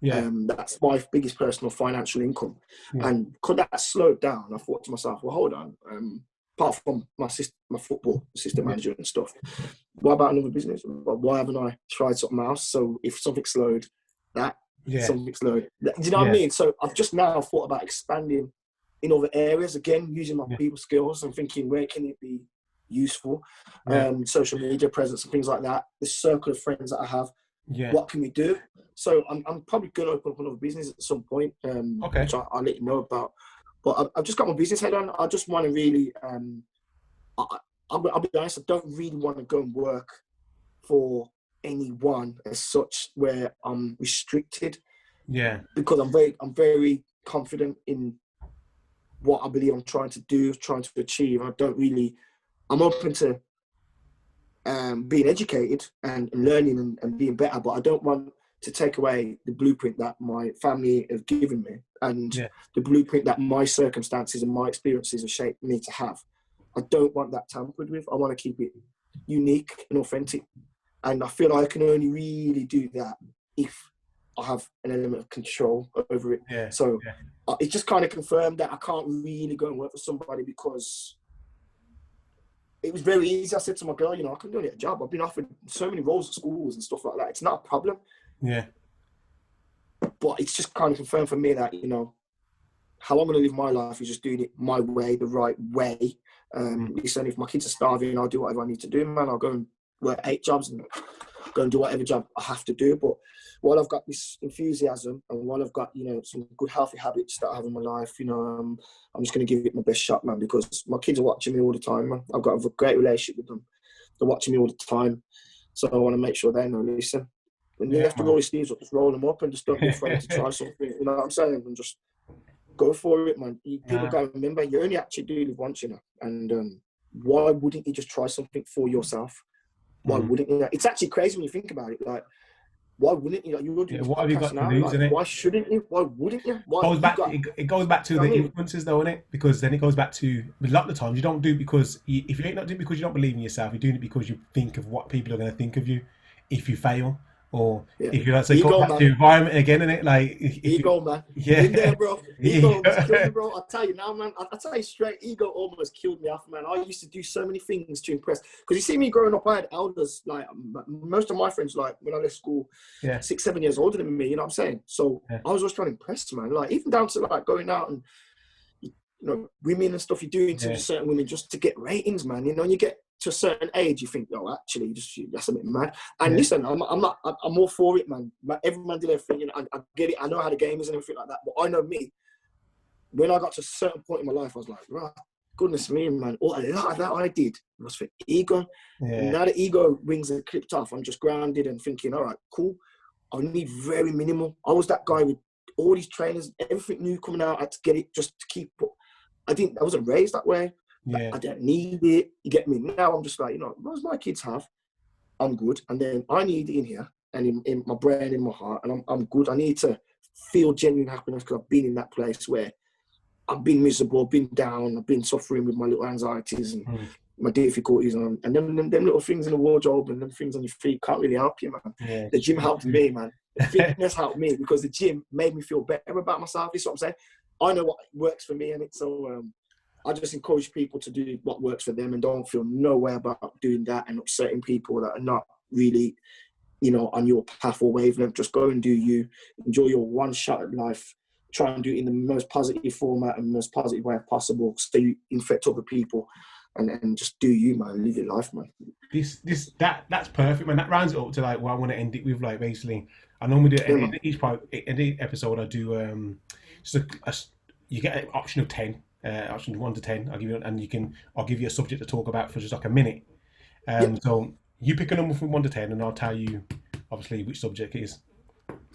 That's my biggest personal financial income. And because that slowed down, I thought to myself, well, hold on. Apart from my football assistant manager and stuff, what about another business? Why haven't I tried something else? So if something slowed, something slowed. Do you know what I mean? So I've just now thought about expanding in other areas, again, using my people skills and thinking, where can it be useful? Social media presence and things like that. The circle of friends that I have. What can we do? So I'm probably going to open up another business at some point, which I'll let you know about. But I've just got my business head on. I just want to really, I'll be honest, I don't really want to go and work for anyone as such where I'm restricted. Because I'm very confident in what I believe I'm trying to do, trying to achieve. I'm open to being educated and learning and being better, but I don't want to take away the blueprint that my family have given me and the blueprint that my circumstances and my experiences have shaped me to have. I don't want that tampered with. I want to keep it unique and authentic. And I feel like I can only really do that if I have an element of control over it. It just kind of confirmed that I can't really go and work for somebody, because it was very easy. I said to my girl, I can go get a job. I've been offered so many roles at schools and stuff like that. It's not a problem. But it's just kind of confirmed for me that, how I'm going to live my life is just doing it my way, the right way. Listen, if my kids are starving, I'll do whatever I need to do, man. I'll go and work 8 jobs and go and do whatever job I have to do. But while I've got this enthusiasm and while I've got, some good healthy habits that I have in my life, I'm just going to give it my best shot, man, because my kids are watching me all the time, man. I've got a great relationship with them. They're watching me all the time. So I want to make sure they know, listen, when you have to roll your sleeves up, just roll them up and just don't be afraid to try something. You know what I'm saying? And just go for it, man. People got to remember, you only actually do live once, And why wouldn't you just try something for yourself? Why wouldn't you? It's actually crazy when you think about it. Like, why wouldn't you? Like, you're doing what have you got now, to lose, like, why shouldn't you? Why wouldn't you? It goes back to the influences, though, innit? Because then it goes back to a lot of the times you don't do it because if you ain't not doing it because you don't believe in yourself, you're doing it because you think of what people are going to think of you if you fail. Or if you like to go back to environment again, innit? Like ego, man. In there, bro. Ego almost killed me, bro. I'll tell you now, man. I'll tell you straight, ego almost killed me off, man. I used to do so many things to impress. Because you see me growing up, I had elders, like most of my friends, like when I left school, 6, 7 years older than me, you know what I'm saying? So I was always trying to impress, man. Like even down to like going out and women and stuff, you're doing to certain women just to get ratings, man. And you get to a certain age, you think, oh, actually, that's a bit mad. And listen, I'm all for it, man. Every man did everything. I get it. I know how the game is and everything like that. But I know me. When I got to a certain point in my life, I was like, right, goodness me, man. A lot of that I did was for ego. And now the ego rings are clipped off. I'm just grounded and thinking, all right, cool. I need very minimal. I was that guy with all these trainers, everything new coming out. I had to get it just to keep up. I wasn't raised that way. I don't need it. You get me? Now I'm just like, what does my kids have? I'm good. And then I need in here and in my brain, in my heart, and I'm good. I need to feel genuine happiness because I've been in that place where I've been miserable, been down, I've been suffering with my little anxieties and my difficulties, and them little things in the wardrobe and them things on your feet can't really help you, man. Yeah, the gym helped me, man. The fitness helped me because the gym made me feel better about myself. This is what I'm saying. I know what works for me, and it's so. I just encourage people to do what works for them and don't feel no way about doing that and upsetting people that are not really, on your path or wavelength. Just go and do you. Enjoy your one shot at life. Try and do it in the most positive format and most positive way possible so you infect other people and just do you, man. Live your life, man. That's perfect, man. That rounds it up to like what I want to end it with. Like basically, I normally do in each episode I do you get an option of 10, option 1 to 10. I'll give you a subject to talk about for just like a minute. So you pick a number from 1 to 10, and I'll tell you obviously which subject it is.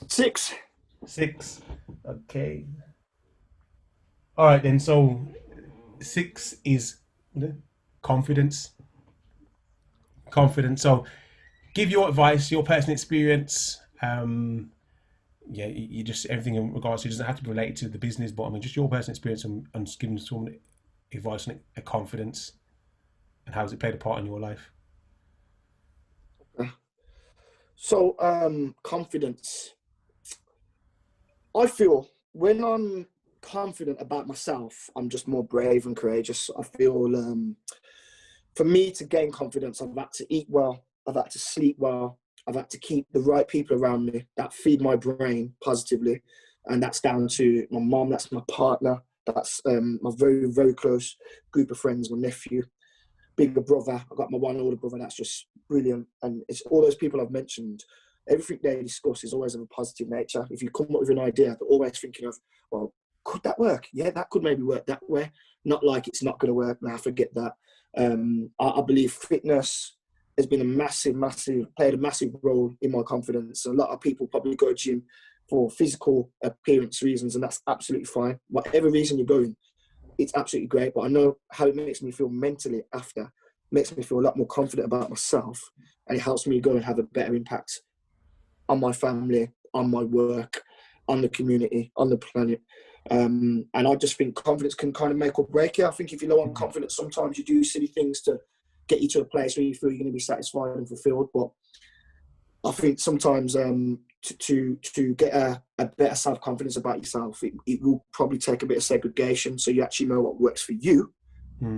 6. 6. Okay. All right then. So 6 is confidence. So give your advice, your personal experience. You just everything in regards to, it doesn't have to be related to the business, but I mean just your personal experience and just giving someone advice on a confidence and how has it played a part in your life. So confidence. I feel when I'm confident about myself, I'm just more brave and courageous. I feel for me to gain confidence, I've had to eat well, I've had to sleep well, I've had to keep the right people around me that feed my brain positively. And that's down to my mom, that's my partner, that's my very, very close group of friends, my nephew, bigger brother. I've got my one older brother, that's just brilliant. And it's all those people I've mentioned. Everything they discuss is always of a positive nature. If you come up with an idea, they're always thinking of, well, could that work? Yeah, that could maybe work that way. Not like it's not going to work. Now, forget that. I believe fitness has been played a massive role in my confidence. A lot of people probably go to gym for physical appearance reasons, and that's absolutely fine. Whatever reason you're going, it's absolutely great. But I know how it makes me feel mentally after. It makes me feel a lot more confident about myself, and it helps me go and have a better impact on my family, on my work, on the community, on the planet. And I just think confidence can kind of make or break you. I think if you're low on confidence, sometimes you do silly things to get you to a place where you feel you're going to be satisfied and fulfilled. But I think sometimes to get a better self-confidence about yourself, it will probably take a bit of segregation so you actually know what works for you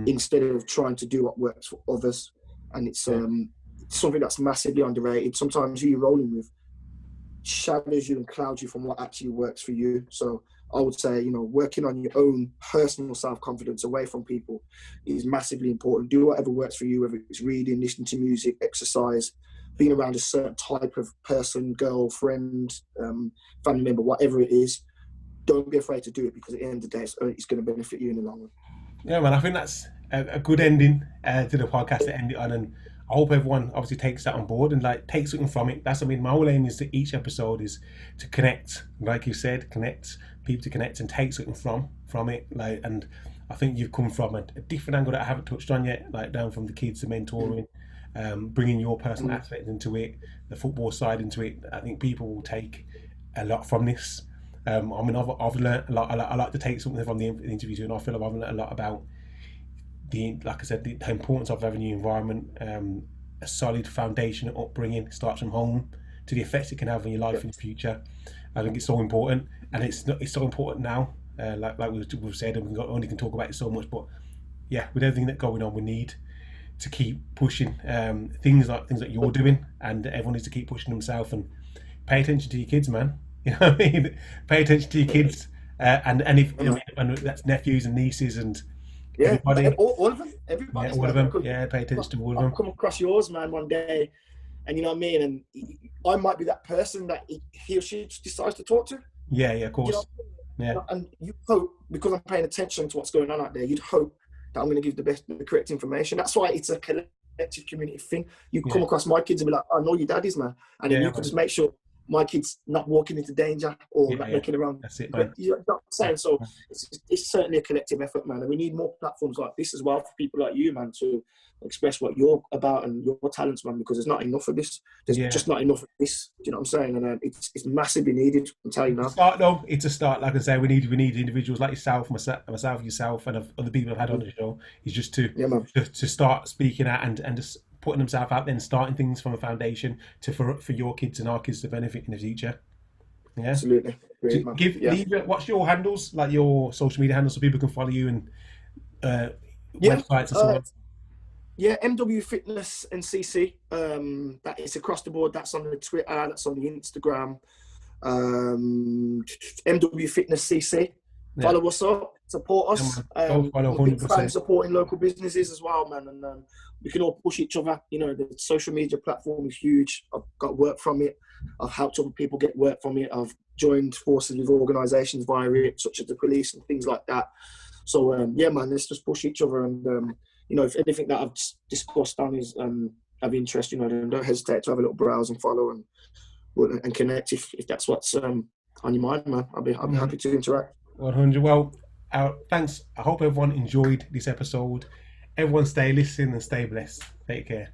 instead of trying to do what works for others. And it's something that's massively underrated. Sometimes who you're rolling with shadows you and clouds you from what actually works for you. So I would say, working on your own personal self-confidence away from people is massively important. Do whatever works for you, whether it's reading, listening to music, exercise, being around a certain type of person, girl, friend, family member, whatever it is. Don't be afraid to do it because at the end of the day, it's going to benefit you in the long run. Yeah, man, I think that's a good ending to the podcast to end it on, and I hope everyone obviously takes that on board and takes something from it. That's, my whole aim is to each episode is to connect, like you said, people to connect and take something from it. And I think you've come from a different angle that I haven't touched on yet, down from the kids to mentoring, bringing your personal aspect into it, the football side into it. I think people will take a lot from this. I've learned a lot. I like to take something from the interview too, and I feel like I've learned a lot about the importance of having your environment, a solid foundation, upbringing starts from home, to the effects it can have on your life in the future. I think it's so important, and it's so important now. Like we've said, and we only can talk about it so much. But yeah, with everything that's going on, we need to keep pushing things that you're doing, and everyone needs to keep pushing themselves and pay attention to your kids, man. You know what I mean? Pay attention to your kids, and that's nephews and nieces and everybody. All of them. Everybody. Yeah, all of them. Yeah, pay attention to all of them. I'll come across yours, man, one day, and you know what I mean. And I might be that person that he or she decides to talk to. Yeah, of course. Yeah. And you hope, because I'm paying attention to what's going on out there, you'd hope that I'm going to give the correct information. That's why it's a collective community thing. You come across my kids and be like, I know your daddies, man, and then you can just make sure my kids not walking into danger or not making the wrong. That's it, man. You know what I'm saying? So it's certainly a collective effort, man. And we need more platforms like this as well for people like you, man, to express what you're about and your talents, man, because there's not enough of this. There's just not enough of this. Do you know what I'm saying? And it's massively needed, I'm telling you now. It's a start. Like I say, we need individuals like yourself, myself, yourself, and other people I've had on the show. Is just to start speaking out and just putting themselves out there and starting things from a foundation for your kids and our kids to benefit in the future. Yeah, absolutely. Great, what's your handles, like your social media handles, so people can follow you and websites and so on? Yeah, MW Fitness and CC. That is across the board. That's on the Twitter. That's on the Instagram. MW Fitness CC. Follow us up. Support us. Follow big fan supporting local businesses as well, man. And we can all push each other. You know, the social media platform is huge. I've got work from it. I've helped other people get work from it. I've joined forces with organisations via it, such as the police and things like that. So yeah, man, let's just push each other and. You know, if anything that I've discussed on is of interest, you know, then don't hesitate to have a little browse and follow and connect if that's what's on your mind, man. I'll be happy to interact. 100. Well, thanks. I hope everyone enjoyed this episode. Everyone stay listening and stay blessed. Take care.